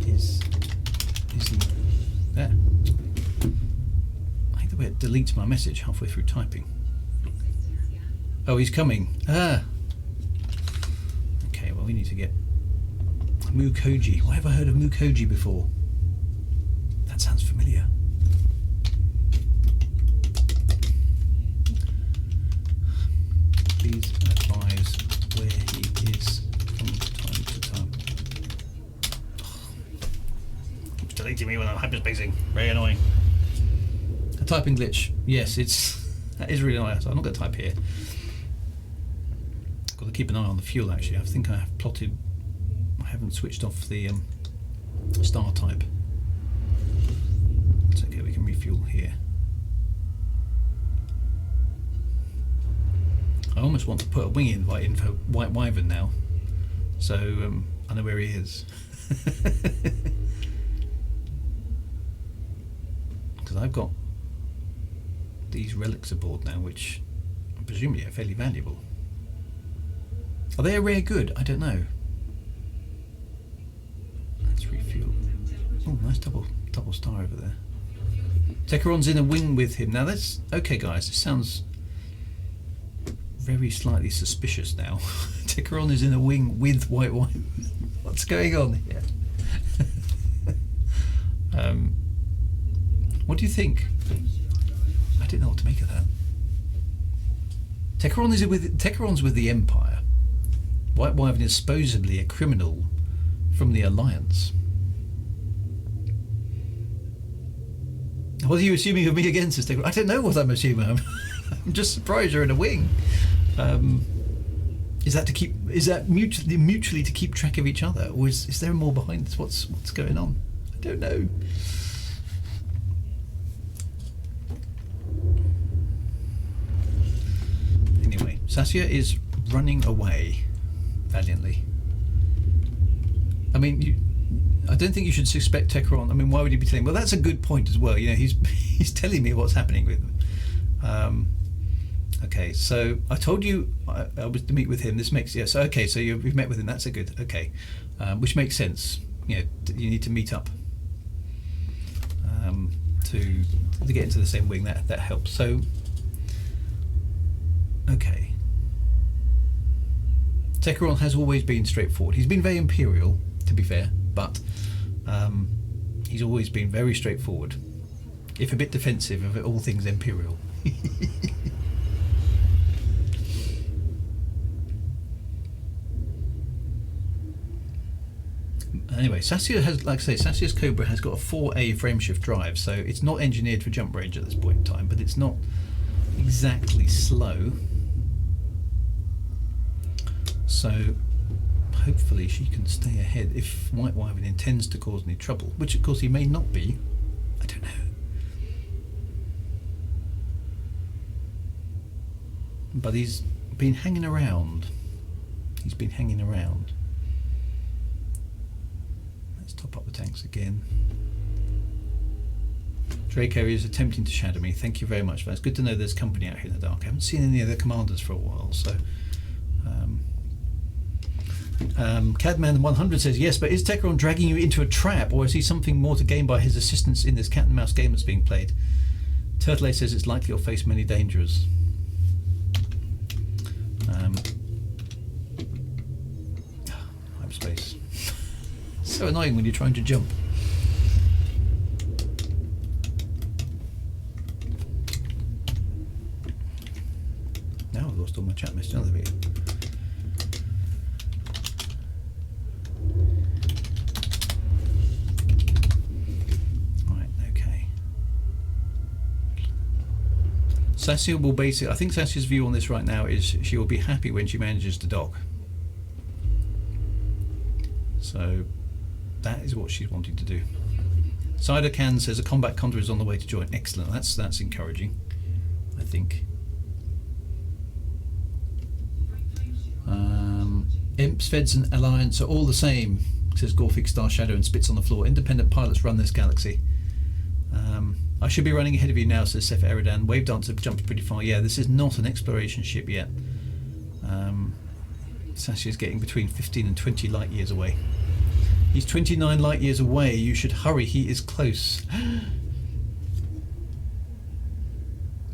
know. Is he there? I hate the way it deletes my message halfway through typing. Oh, he's coming. Ah. Okay, well we need to get Mukoji. Why have I heard of Mukoji before? That sounds familiar. Please advise where he is from time to time. It's deleting me when I'm hyperspacing. Very annoying. A typing glitch. Yes, that is really annoying. So I'm not going to type here. Got to keep an eye on the fuel. Actually, I think I have plotted. I haven't switched off the star type. It's okay. We can refuel here. I almost want to put a wing invite in for White Wyvern now, so I know where he is. Because I've got these relics aboard now, which presumably are fairly valuable. Are they a rare good? I don't know. Let's refuel. Oh, nice double star over there. Techeron's in a wing with him. Now that's okay, guys. This sounds very slightly suspicious now. Techeron is in a wing with White Wyvern. What's going on here? What do you think? I don't know what to make of that. Techeron's with the Empire. White Wyvern is supposedly a criminal from the Alliance. What are you assuming of me again, Sister? I don't know what I'm assuming. I'm just surprised you're in a wing. Is that mutually to keep track of each other, or is there more behind this? What's going on? I don't know. Anyway, Sassia is running away valiantly. I mean, I don't think you should suspect Techeron. I mean, why would he be telling? Well, that's a good point as well. You know, he's telling me what's happening with him. Okay, so I told you I was to meet with him. This makes okay. So you've met with him. That's a good okay, which makes sense. You know, you need to meet up to get into the same wing. That helps. So okay, Techeron has always been straightforward. He's been very imperial, to be fair, but he's always been very straightforward, if a bit defensive of all things imperial. Anyway, Sassia has, like I say, Sassia's Cobra has got a 4A frameshift drive, so it's not engineered for jump range at this point in time, but it's not exactly slow. So hopefully she can stay ahead if White Wyvern intends to cause any trouble, which of course he may not be. I don't know. But he's been hanging around. He's been hanging around. Let's top up the tanks again. Draco is attempting to shadow me. Thank you very much. It's good to know there's company out here in the dark. I haven't seen any other commanders for a while, so Cadman100 says, yes, but is Techeron dragging you into a trap, or is he something more to gain by his assistance in this cat and mouse game that's being played? Turtle says it's likely you'll face many dangers. Hyperspace. So annoying when you're trying to jump. Now I've lost all my chat messages. Another bit. Sassia will basically, I think Sassia's view on this right now is she will be happy when she manages to dock. So that is what she's wanting to do. Cider Can says a combat contra is on the way to join. Excellent, that's encouraging, I think. Imps, Feds and Alliance are all the same, says Gorfic Star Shadow and spits on the floor. Independent pilots run this galaxy. I should be running ahead of you now, says Seth Eridan. Wave Dancer jumps pretty far. Yeah, this is not an exploration ship yet. Sassia's getting between 15 and 20 light years away. He's 29 light years away. You should hurry. He is close.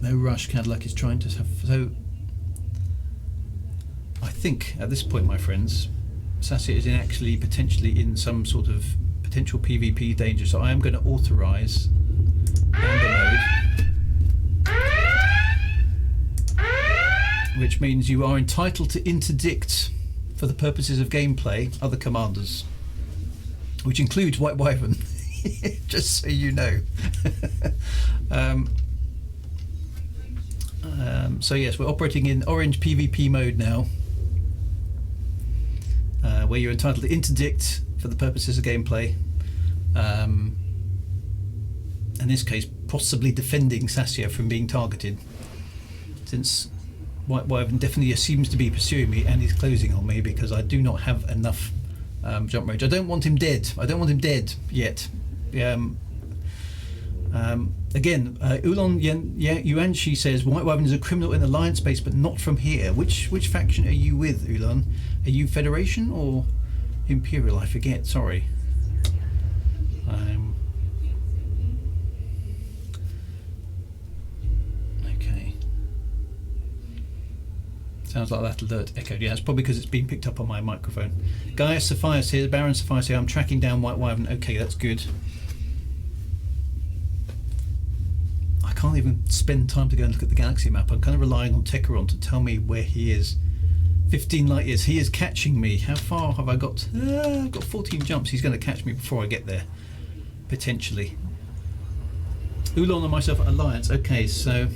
No rush. Cadillac is trying to have... So, I think at this point, my friends, Sassia is actually potentially in some sort of potential PvP danger. So I am going to authorise mode, which means you are entitled to interdict, for the purposes of gameplay, other commanders, which includes White Wyvern. Just so you know. So yes, we're operating in orange PvP mode now, where you're entitled to interdict for the purposes of gameplay. In this case, possibly defending Sassia from being targeted, since White Wyvern definitely seems to be pursuing me and he's closing on me because I do not have enough jump range. I don't want him dead. I don't want him dead yet. Again, Ulon Yuanshi says White Wyvern is a criminal in Alliance space, but not from here. Which faction are you with, Ulon? Are you Federation or Imperial? I forget. Sorry. Sounds like that alert echoed. Yeah, it's probably because it's been picked up on my microphone. Gaius Sapphires here, Baron Sapphires here. I'm tracking down White Wyvern. Okay, that's good. I can't even spend time to go and look at the galaxy map. I'm kind of relying on Techeron to tell me where he is. 15 light years. He is catching me. How far have I got? I've got 14 jumps. He's going to catch me before I get there. Potentially. Oolon and myself at Alliance. Okay, so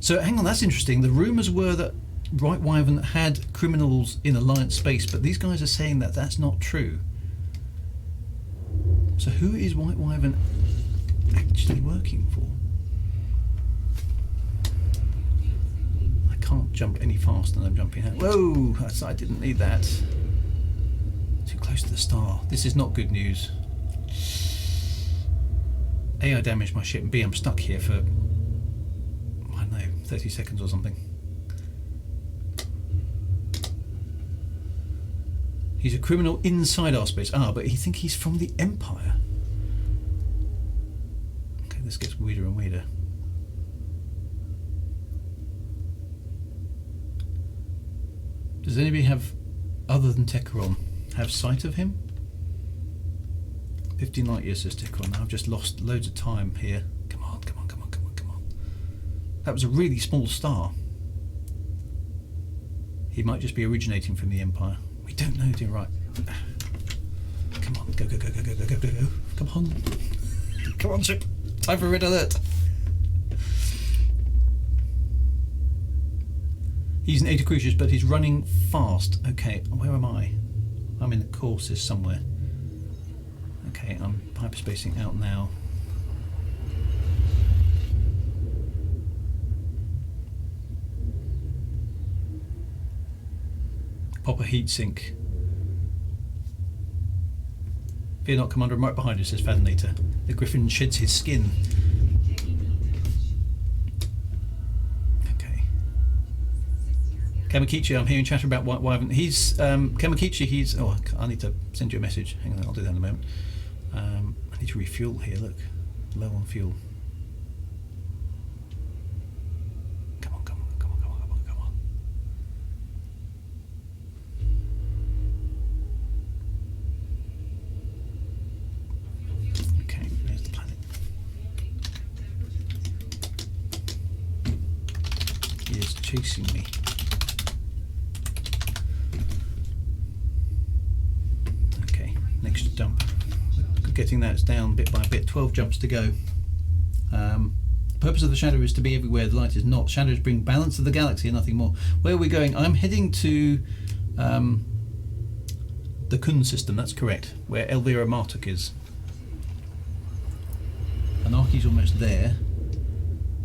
hang on, that's interesting. The rumours were that White Wyvern had criminals in Alliance space, but these guys are saying that that's not true. So who is White Wyvern actually working for? I can't jump any faster than I'm jumping out. Whoa, I didn't need that. Too close to the star. This is not good news. A, I damaged my ship, and B, I'm stuck here for 30 seconds or something. He's a criminal inside our space. But he think he's from the Empire. Okay, this gets weirder and weirder. Does anybody have, other than Techeron, have sight of him? 15 light years says Techeron. I've just lost loads of time here. Come on, come on, come on, come on, come on. That was a really small star. He might just be originating from the Empire. We don't know, dear. Right. Come on, go, go, go, go, go, go, go, go, go. Come on. Come on, ship. Time for red alert. He's an 80 cruisers, but he's running fast. Okay, where am I? I'm in the courses somewhere. Okay, I'm hyperspacing out now. Pop a heat sink. Fear not, Commander, I'm right behind you, says Fadinator. The Griffin sheds his skin. Okay. Kamakichi, I'm hearing chatter about White Wyvern. He's, Kamakichi, he's, oh, I need to send you a message. Hang on, I'll do that in a moment. I need to refuel here, look. Low on fuel. Come on, come on, come on, come on, come on, come on. Okay, there's the planet. He is chasing me. Okay, next dump. Getting that down bit by bit. 12 jumps to go. The purpose of the shadow is to be everywhere the light is not. Shadows bring balance to the galaxy and nothing more. Where are we going? I'm heading to the Kun system, that's correct, where Elvira Marduk is. Anarchy's almost there.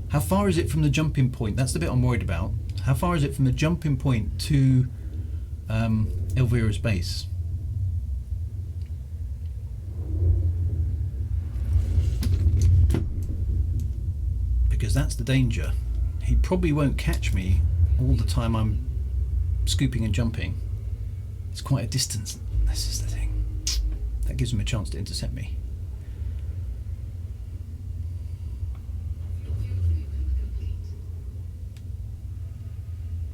How far is it from the jumping point? That's the bit I'm worried about. How far is it from the jumping point to Elvira's base? Because that's the danger. He probably won't catch me all the time I'm scooping and jumping. It's quite a distance. This is the thing. That gives him a chance to intercept me.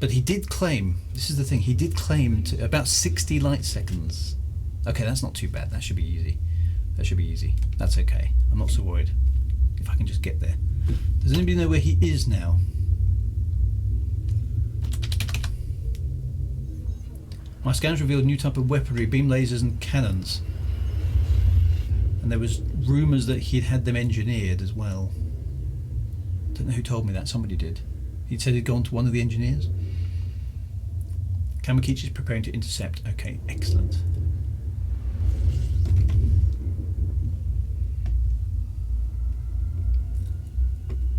But he did claim, this is the thing, he did claim to about 60 light seconds. Okay, that's not too bad. That should be easy. That should be easy. That's okay. I'm not so worried. If I can just get there. Does anybody know where he is now? My scans revealed a new type of weaponry, beam lasers and cannons. And there was rumours that he'd had them engineered as well. Don't know who told me that, somebody did. He said he'd gone to one of the engineers. Kamakichi's preparing to intercept. Okay, excellent.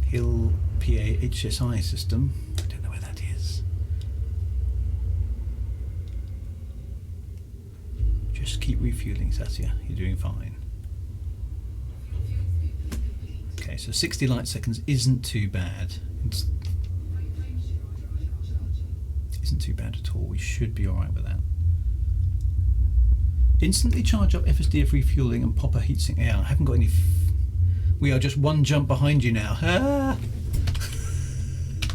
Hill PA HSI system. I don't know where that is. Just keep refueling, Sassia. You're doing fine. Okay, so 60 light seconds isn't too bad. It isn't too bad at all. We should be alright with that. Instantly charge up FSDF refueling and pop a heatsink. Yeah, I haven't got any. We are just one jump behind you now. Ah!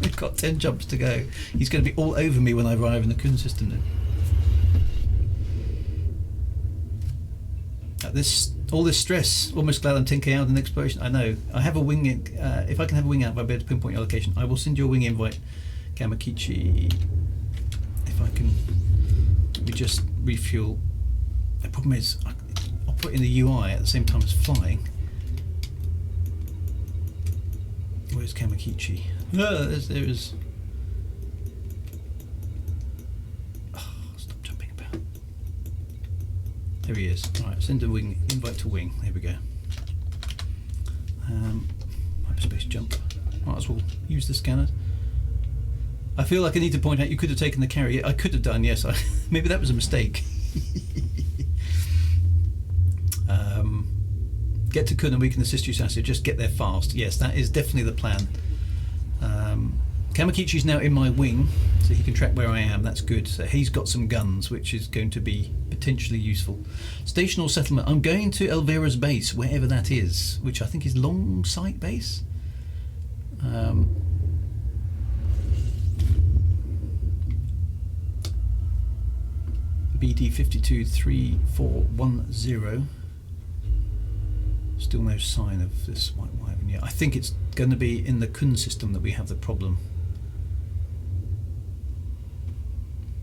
We've got 10 jumps to go. He's going to be all over me when I arrive in the Kun system then. All this stress, almost glad I'm 10k out in exploration. I know. I have a wing. If I can have a wing out, I'll be able to pinpoint your location. I will send you a wing invite, Kamakichi. If I can, let me just refuel. The problem is, I'll put in the UI at the same time as flying. Where's Kamakichi? There is. There he is. Alright, send a wing, invite to wing. There we go. Hyperspace jump. Might as well use the scanner. I feel like I need to point out you could have taken the carrier. I could have done, yes. Maybe that was a mistake. Get to Kun and we can assist you, Sassia. Just get there fast. Yes, that is definitely the plan. Kamakichi's now in my wing, so he can track where I am. That's good. So he's got some guns, which is going to be potentially useful. Station or settlement. I'm going to Elvira's base, wherever that is, which I think is Long Sight Base. BD 523410. Still no sign of this White Wyvern yet. I think it's going to be in the Kun system that we have the problem.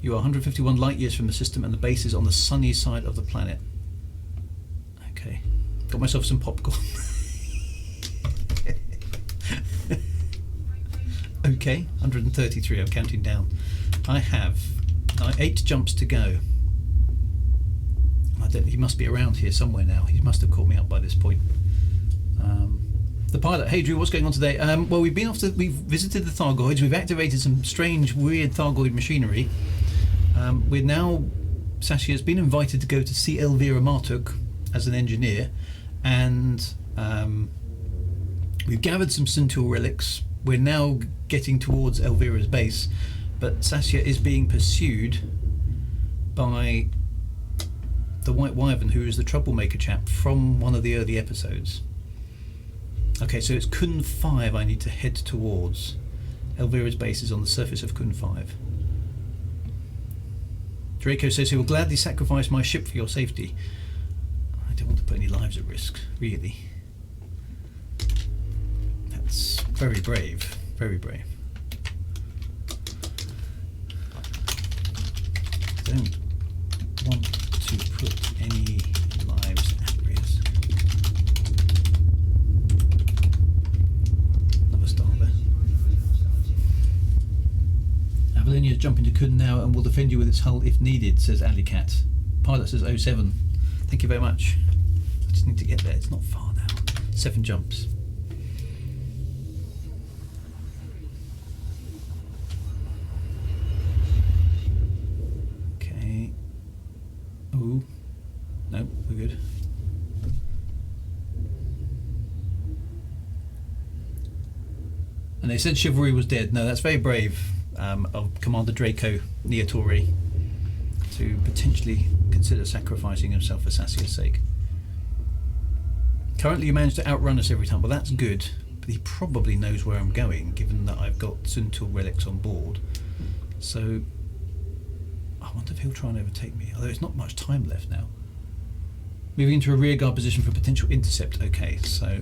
You are 151 light years from the system and the base is on the sunny side of the planet. Okay. Got myself some popcorn. Okay, 133, I'm counting down. I have 8 jumps to go. He must be around here somewhere now. He must have caught me up by this point. The pilot, hey Drew, what's going on today? Well, we've visited the Thargoids. We've activated some strange, weird Thargoid machinery. We're now, Sassia has been invited to go to see Elvira Martuk as an engineer, and we've gathered some Centaur relics. We're now getting towards Elvira's base, but Sassia is being pursued by the White Wyvern, who is the troublemaker chap from one of the early episodes. Okay, so it's Kun 5 I need to head towards. Elvira's base is on the surface of Kun 5. Draco says he will gladly sacrifice my ship for your safety. I don't want to put any lives at risk, really. That's very brave, very brave. Don't want to put any lives at risk. Another star there. Avalonia's jumping to Kun now and will defend you with its hull if needed, says Alicat. Pilot says 07. Thank you very much. I just need to get there, it's not far now. 7 jumps. Okay. Ooh. No, we're good. And they said chivalry was dead. No, that's very brave of Commander Draco Niatori to potentially consider sacrificing himself for Sassia's sake. Currently you manage to outrun us every time. Well, that's good, but he probably knows where I'm going, given that I've got Centaur relics on board. So I wonder if he'll try and overtake me, although it's not much time left now. Moving into a rearguard position for potential intercept. Okay, so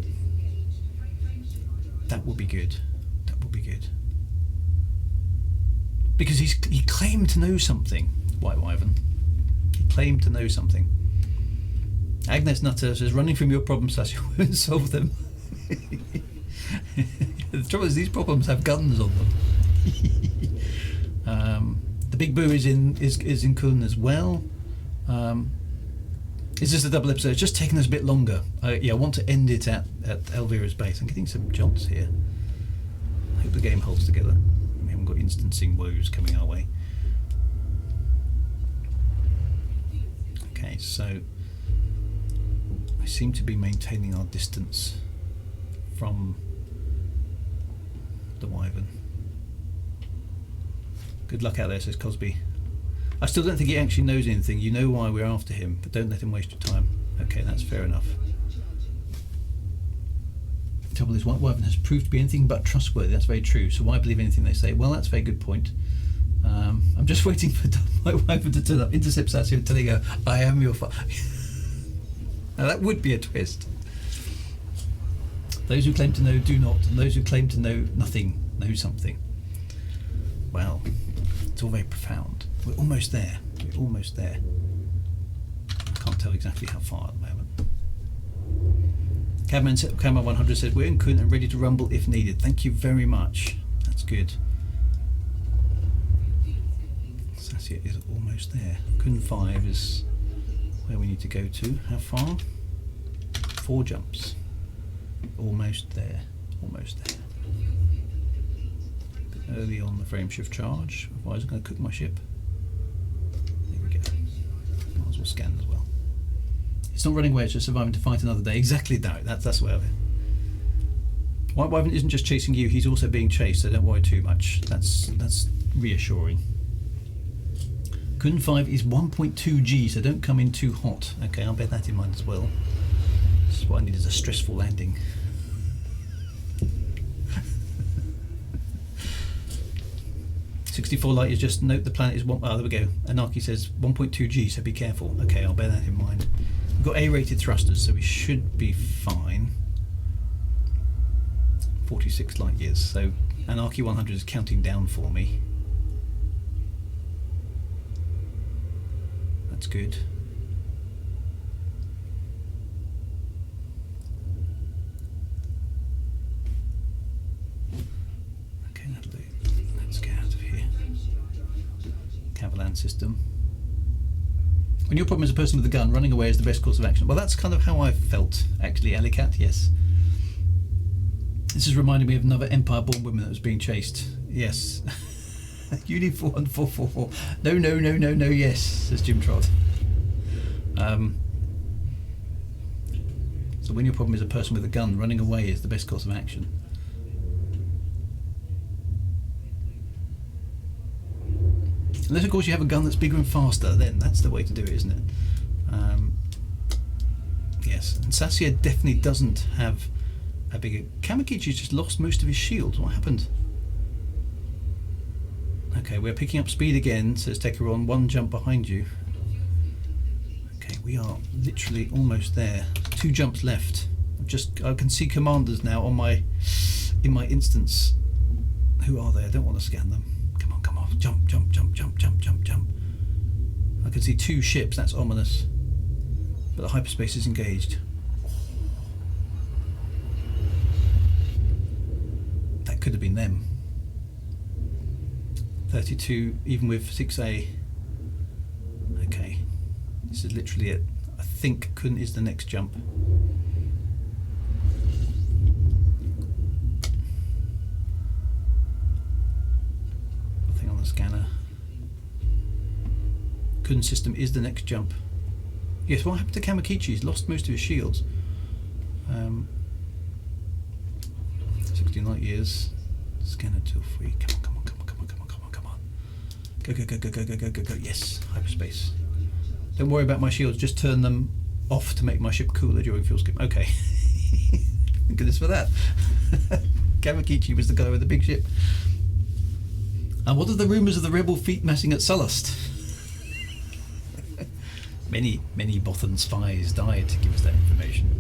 that will be good. That will be good. Because he claimed to know something, White Wyvern. He claimed to know something. Agnes Nutter says, running from your problems, Sassia, won't solve them. The trouble is, these problems have guns on them. The Big Boo is in Kun as well. It's just a double episode. It's just taking us a bit longer. Yeah, I want to end it at Elvira's base. I'm getting some jolts here. I hope the game holds together. We haven't got instancing woes coming our way. Okay, so I seem to be maintaining our distance from the Wyvern. Good luck out there, says Cosby. I still don't think he actually knows anything. You know why we're after him, but don't let him waste your time. Okay, that's fair enough. trouble is White Wyvern has proved to be anything but trustworthy. That's very true. So why believe anything they say? Well, that's a very good point. I'm just waiting for White Wyvern to turn up, intercept Sassia and telling her, I am your father. Now that would be a twist. Those who claim to know do not, and those who claim to know nothing know something. Well, it's all very profound. We're almost there. We're almost there. I can't tell exactly how far at the moment. Camera 100 says, we're in Kun and ready to rumble if needed. Thank you very much. That's good. Sassia is almost there. Kun 5 is where we need to go to. How far? 4 jumps. Almost there. Almost there. A bit early on the frame shift charge. Otherwise I'm going to cook my ship. There we go. Might as well scan as well. It's not running away, it's just surviving to fight another day. Exactly that. That's where. White Wyvern isn't just chasing you, he's also being chased, so don't worry too much. That's reassuring. Kun 5 is 1.2 G, so don't come in too hot. Okay, I'll bear that in mind as well. This is what I need, is a stressful landing. "64 light years, just note the planet is one." Oh, there we go. Anarchy says 1.2 G, so be careful. Okay, I'll bear that in mind. We've got A-rated thrusters, so we should be fine. 46 light years, so Anarchy 100 is counting down for me. That's good. Okay, that'll do. Let's get out of here. Cavalan system. When your problem is a person with a gun, running away is the best course of action. Well, that's kind of how I felt, actually, Alicat, yes. This is reminding me of another Empire-born woman that was being chased. Yes. Uni 4144. No, no, no, no, no, yes, says Jim Trott. So when your problem is a person with a gun, running away is the best course of action. Unless, of course, you have a gun that's bigger and faster, then that's the way to do it, isn't it? Yes, and Sassia definitely doesn't have a bigger... Kamakichi's just lost most of his shields. What happened? Okay, we're picking up speed again, says Techeron. 1 jump behind you. Okay, we are literally almost there. 2 jumps left. I can see commanders now on in my instance. Who are they? I don't want to scan them. Come on, come on. Jump, jump, jump, jump, jump, jump, jump. I can see 2 ships. That's ominous. But the hyperspace is engaged. That could have been them. 32, even with 6A. Okay. This is literally it. I think Kun is the next jump. Nothing on the scanner. Kun system is the next jump. Yes, what happened to Kamakichi? He's lost most of his shields. 16 light years. Scanner till free. Come on, come on, come on, come on, come on, come on, come on. Go, go, go, go, go, go, go, go, go. Yes, hyperspace. Don't worry about my shields, just turn them off to make my ship cooler during fuel skip. Okay. Thank goodness for that. Kamakichi was the guy with the big ship. And what are the rumours of the rebel fleet massing at Sullust? Many Bothan spies died to give us that information.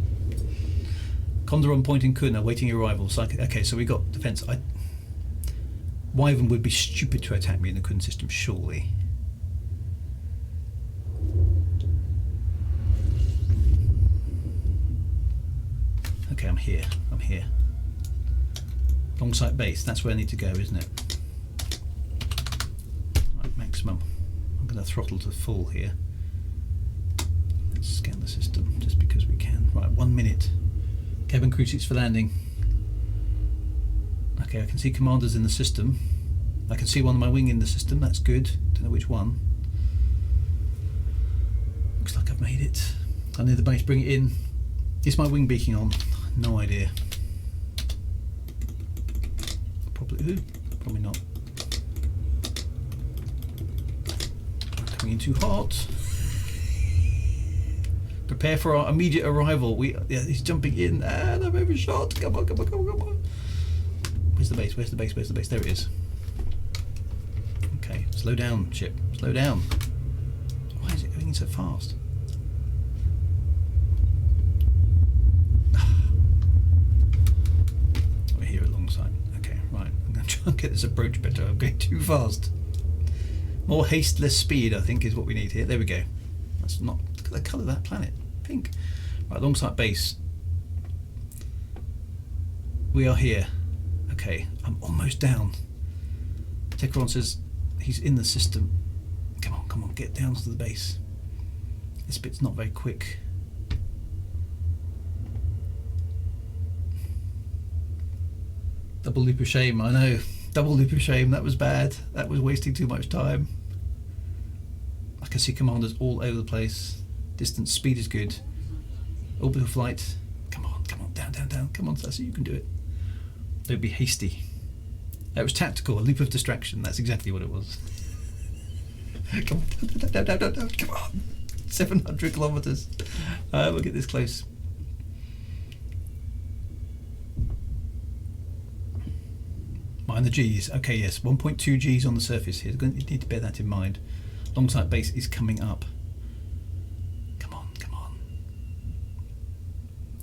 Condor on point in Kun, awaiting arrival. Okay, so we got defence. Wyvern would be stupid to attack me in the Kun system, surely. Okay, I'm here. I'm here. Long sight base, that's where I need to go, isn't it? Right, maximum. I'm going to throttle to full here. Let's scan the system, just because we can. Right, 1 minute. Cabin crew seats for landing. Okay, I can see commanders in the system. I can see one of my wing in the system, that's good. Don't know which one. Looks like I've made it. I need the base, bring it in. Is my wing beaking on? No idea. Probably not. Coming in too hot. Prepare for our immediate arrival. He's jumping in, and I'm overshot. Come on. Where's the base? There it is. Okay, slow down, ship. Slow down. Why is it going so fast? We're here alongside. Okay, right. I'm going to try and get this approach better. I'm going too fast. More haste, less speed, I think, is what we need here. There we go. That's not... Look at the colour of that planet. Pink. Right, alongside base. We are here. Okay, I'm almost down. Tekron says he's in the system. Come on, get down to the base. This bit's not very quick. Double loop of shame, I know. Double loop of shame, that was bad. That was wasting too much time. I can see commanders all over the place. Distance, speed is good. Orbital flight. Come on, down. Come on, Sassia, you can do it. Don't be hasty. That was tactical, a loop of distraction. That's exactly what it was. Come on, down. Come on. 700 kilometers. We'll get this close. Mind the G's. Okay, yes, 1.2 G's on the surface here. You need to bear that in mind. Alongside base is coming up. Come on.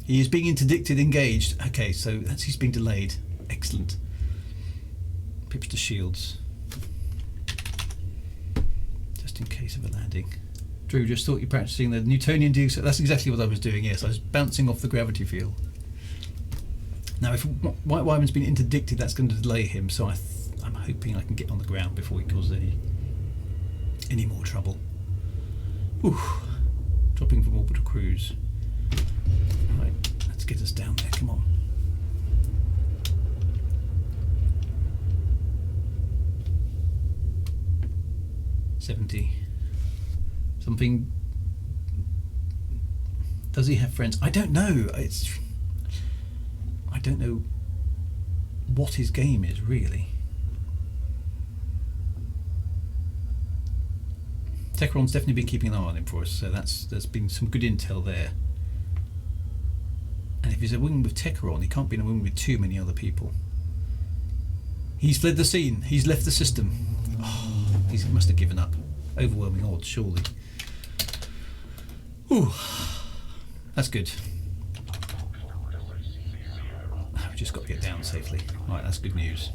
He is being interdicted, engaged. Okay, so he's being delayed. Excellent. Pips to shields. Just in case of a landing. Drew, just thought you're practicing the Newtonian do. So that's exactly what I was doing, yes. I was bouncing off the gravity field. Now, if White Wyvern's been interdicted, that's going to delay him, so I'm hoping I can get on the ground before he causes any more trouble. Ooh. Dropping from orbital cruise. Right, let's get us down there, come on. $70. Something. Does he have friends? I don't know. I don't know what his game is really. Tekron's definitely been keeping an eye on him for us, so there's been some good intel there. And if he's a wing with Tekron, he can't be in a wing with too many other people. He's fled the scene. He's left the system. Oh, he must have given up. Overwhelming odds, surely. Ooh, that's good. We've just got to get down safely. Right, that's good news.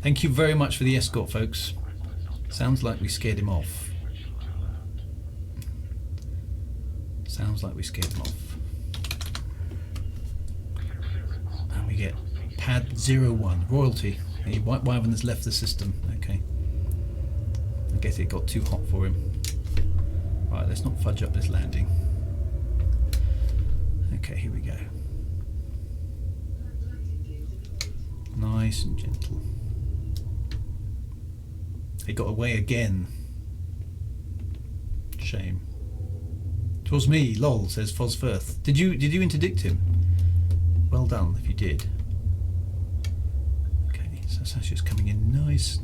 Thank you very much for the escort, folks. Sounds like we scared him off. And we get pad 01, royalty. Hey, White Wyvern has left the system. Okay. I guess it got too hot for him. Right, let's not fudge up this landing. Okay, here we go. Nice and gentle. He got away again. Shame. 'Twas me, lol, says Fosfirth. Did you interdict him? Well done if you did. Okay, so Sassia's coming in nice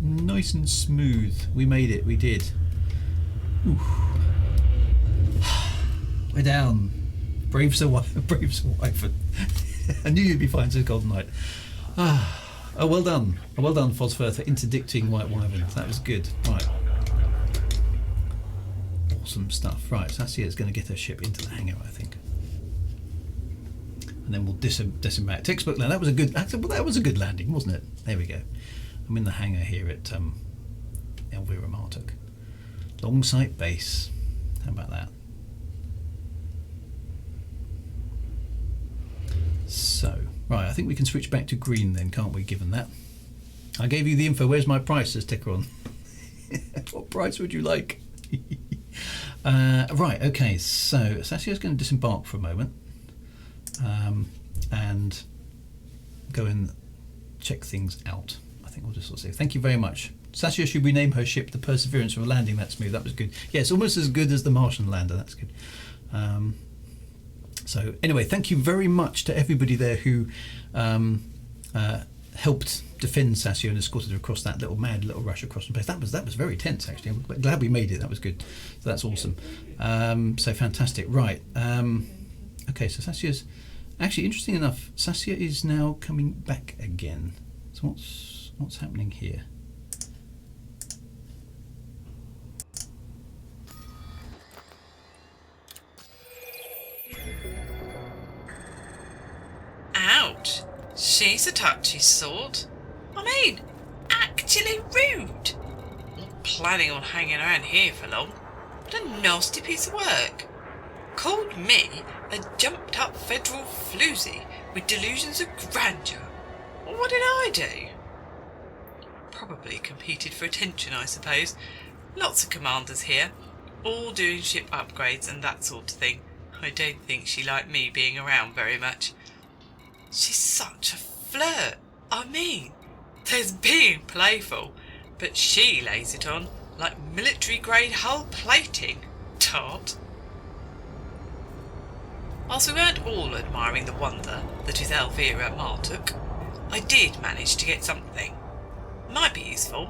and smooth. We made it, we did. Ooh. We're down. Brave Sir Wyvern. I knew you'd be fine, says Golden Knight. Oh, well done. Well done, Fosfirth, for interdicting White Wyvern. That was good. Right. Awesome stuff. Right, Sassia is going to get her ship into the hangar, I think. And then we'll disembark. Textbook land. That was a good landing, wasn't it? There we go. I'm in the hangar here at Elvira Martok. Long sight base. How about that? So, right, I think we can switch back to green then, can't we, given that? I gave you the info. Where's my price, says Tekron. What price would you like? Right, okay, so Sassia's going to disembark for a moment and go and check things out. I think we'll just sort of say thank you very much. Sassia, should we name her ship the Perseverance for landing that smooth? That was good. Yeah, it's almost as good as the Martian Lander. That's good. So anyway, thank you very much to everybody there who helped defend Sassia and escorted her across that mad little rush across the place. That was very tense, actually. I'm glad we made it. That was good. So that's awesome. So fantastic. Right. Okay, so Sassia's... Actually, interesting enough, Sassia is now coming back again. So what's happening here? Ouch! She's a touchy sort. I mean, actually rude. Not planning on hanging around here for long. What a nasty piece of work. Called me a jumped-up federal floozy with delusions of grandeur. What did I do? Probably competed for attention, I suppose. Lots of commanders here, all doing ship upgrades and that sort of thing. I don't think she liked me being around very much. She's such a flirt. I mean, there's being playful, but she lays it on like military-grade hull plating. Tart. Whilst we weren't all admiring the wonder that is Elvira Marduk, I did manage to get something. Might be useful.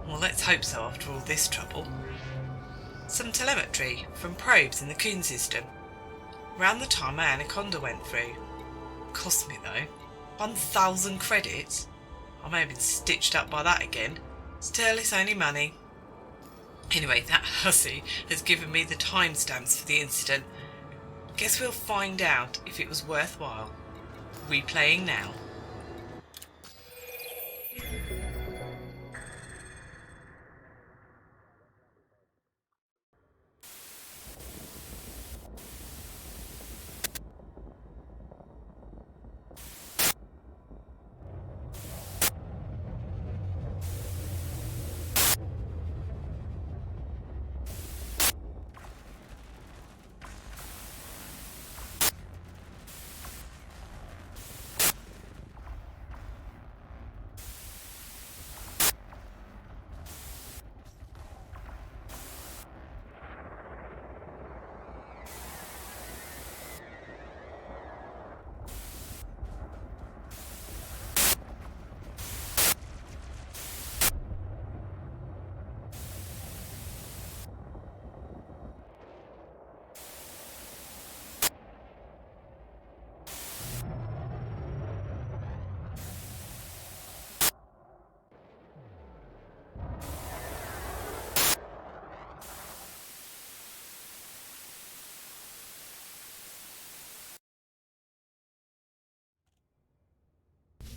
Well, let's hope so after all this trouble. Some telemetry from probes in the Kuhn system. Around the time my Anaconda went through. Cost me though. 1,000 credits. I may have been stitched up by that again. Still, it's only money. Anyway, that hussy has given me the timestamps for the incident. Guess we'll find out if it was worthwhile. Replaying now.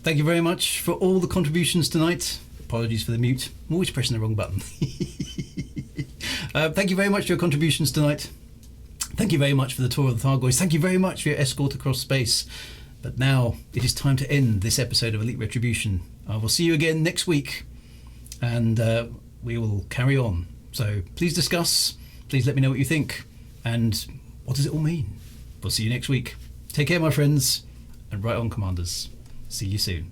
Thank you very much for all the contributions tonight. Apologies for the mute. I'm always pressing the wrong button. Thank you very much for your contributions tonight. Thank you very much for the tour of the Thargoids. Thank you very much for your escort across space. But now it is time to end this episode of Elite Retribution. I will see you again next week, and we will carry on. So please discuss. Please let me know what you think. And what does it all mean? We'll see you next week. Take care, my friends, and right on, Commanders. See you soon.